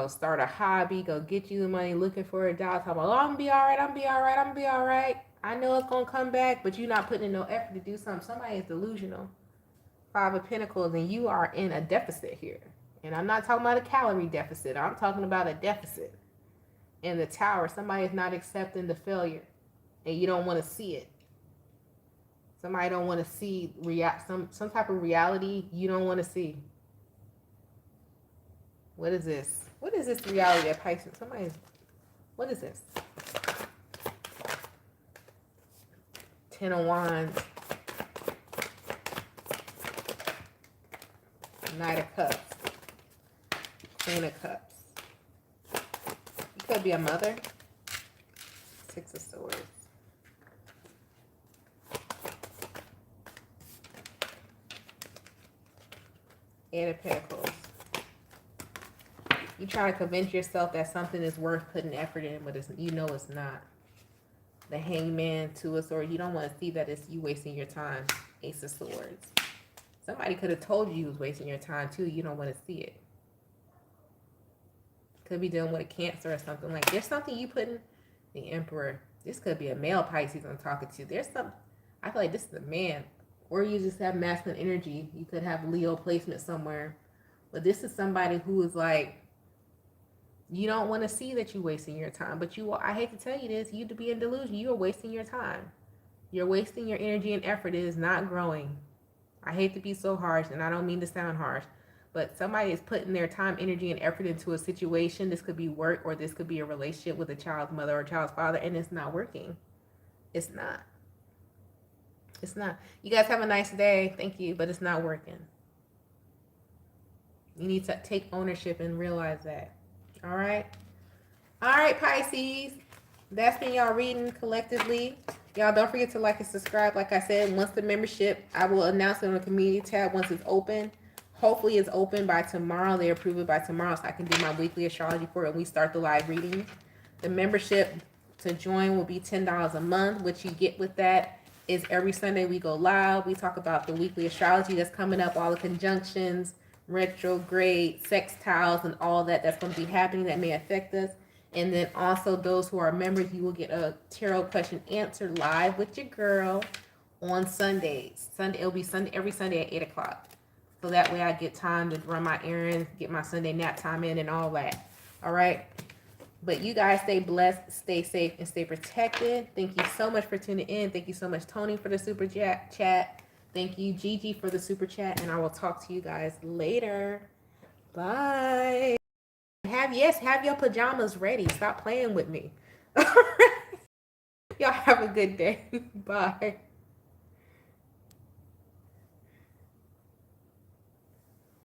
start a hobby, go get you the money, looking for a job, talk about, oh, I'm gonna be all right, I'm gonna be all right, I'm gonna be all right. I know it's gonna come back, but you're not putting in no effort to do something. Somebody is delusional. Five of Pentacles, and you are in a deficit here. And I'm not talking about a calorie deficit. I'm talking about a deficit. In the Tower, somebody is not accepting the failure, and you don't want to see it. Somebody don't want to see some type of reality you don't want to see. What is this? What is this reality that Pisces? What is this? Ten of Wands. Knight of Cups. Queen of Cups. You could be a mother. Six of Swords. Eight of Pentacles. You try to convince yourself that something is worth putting effort in, but you know it's not. The Hangman, Two of Swords. You don't want to see that it's you wasting your time. Ace of Swords. Somebody could have told you was wasting your time too. You don't want to see it. Could be dealing with a Cancer or something. Like there's something you put in. The Emperor. This could be a male Pisces I'm talking to. There's some. I feel like this is a man, or you just have masculine energy. You could have Leo placement somewhere, but this is somebody who is like. You don't want to see that you're wasting your time, but I hate to tell you this, you to be in delusion, you are wasting your time. You're wasting your energy and effort. It is not growing. I hate to be so harsh, and I don't mean to sound harsh, but somebody is putting their time, energy, and effort into a situation. This could be work, or this could be a relationship with a child's mother or a child's father, and it's not working. It's not. It's not. You guys have a nice day. Thank you, but it's not working. You need to take ownership and realize that. All right. All right, Pisces. That's been y'all reading collectively. Y'all don't forget to like and subscribe. Like I said, once the membership, I will announce it on the community tab once it's open. Hopefully it's open by tomorrow. They approve it by tomorrow so I can do my weekly astrology for it and we start the live reading. The membership to join will be $10 a month. What you get with that is every Sunday we go live. We talk about the weekly astrology that's coming up, all the conjunctions, retrograde, sextiles, and all that's going to be happening that may affect us. And then also those who are members, you will get a tarot question answer live with your girl on Sundays. It'll be every Sunday at 8 o'clock. So that way I get time to run my errands, get my Sunday nap time in and all that. All right. But you guys stay blessed, stay safe, and stay protected. Thank you so much for tuning in. Thank you so much, Tony, for the super chat. Thank you, Gigi, for the super chat, and I will talk to you guys later. Bye. Have your pajamas ready. Stop playing with me. Y'all have a good day. Bye.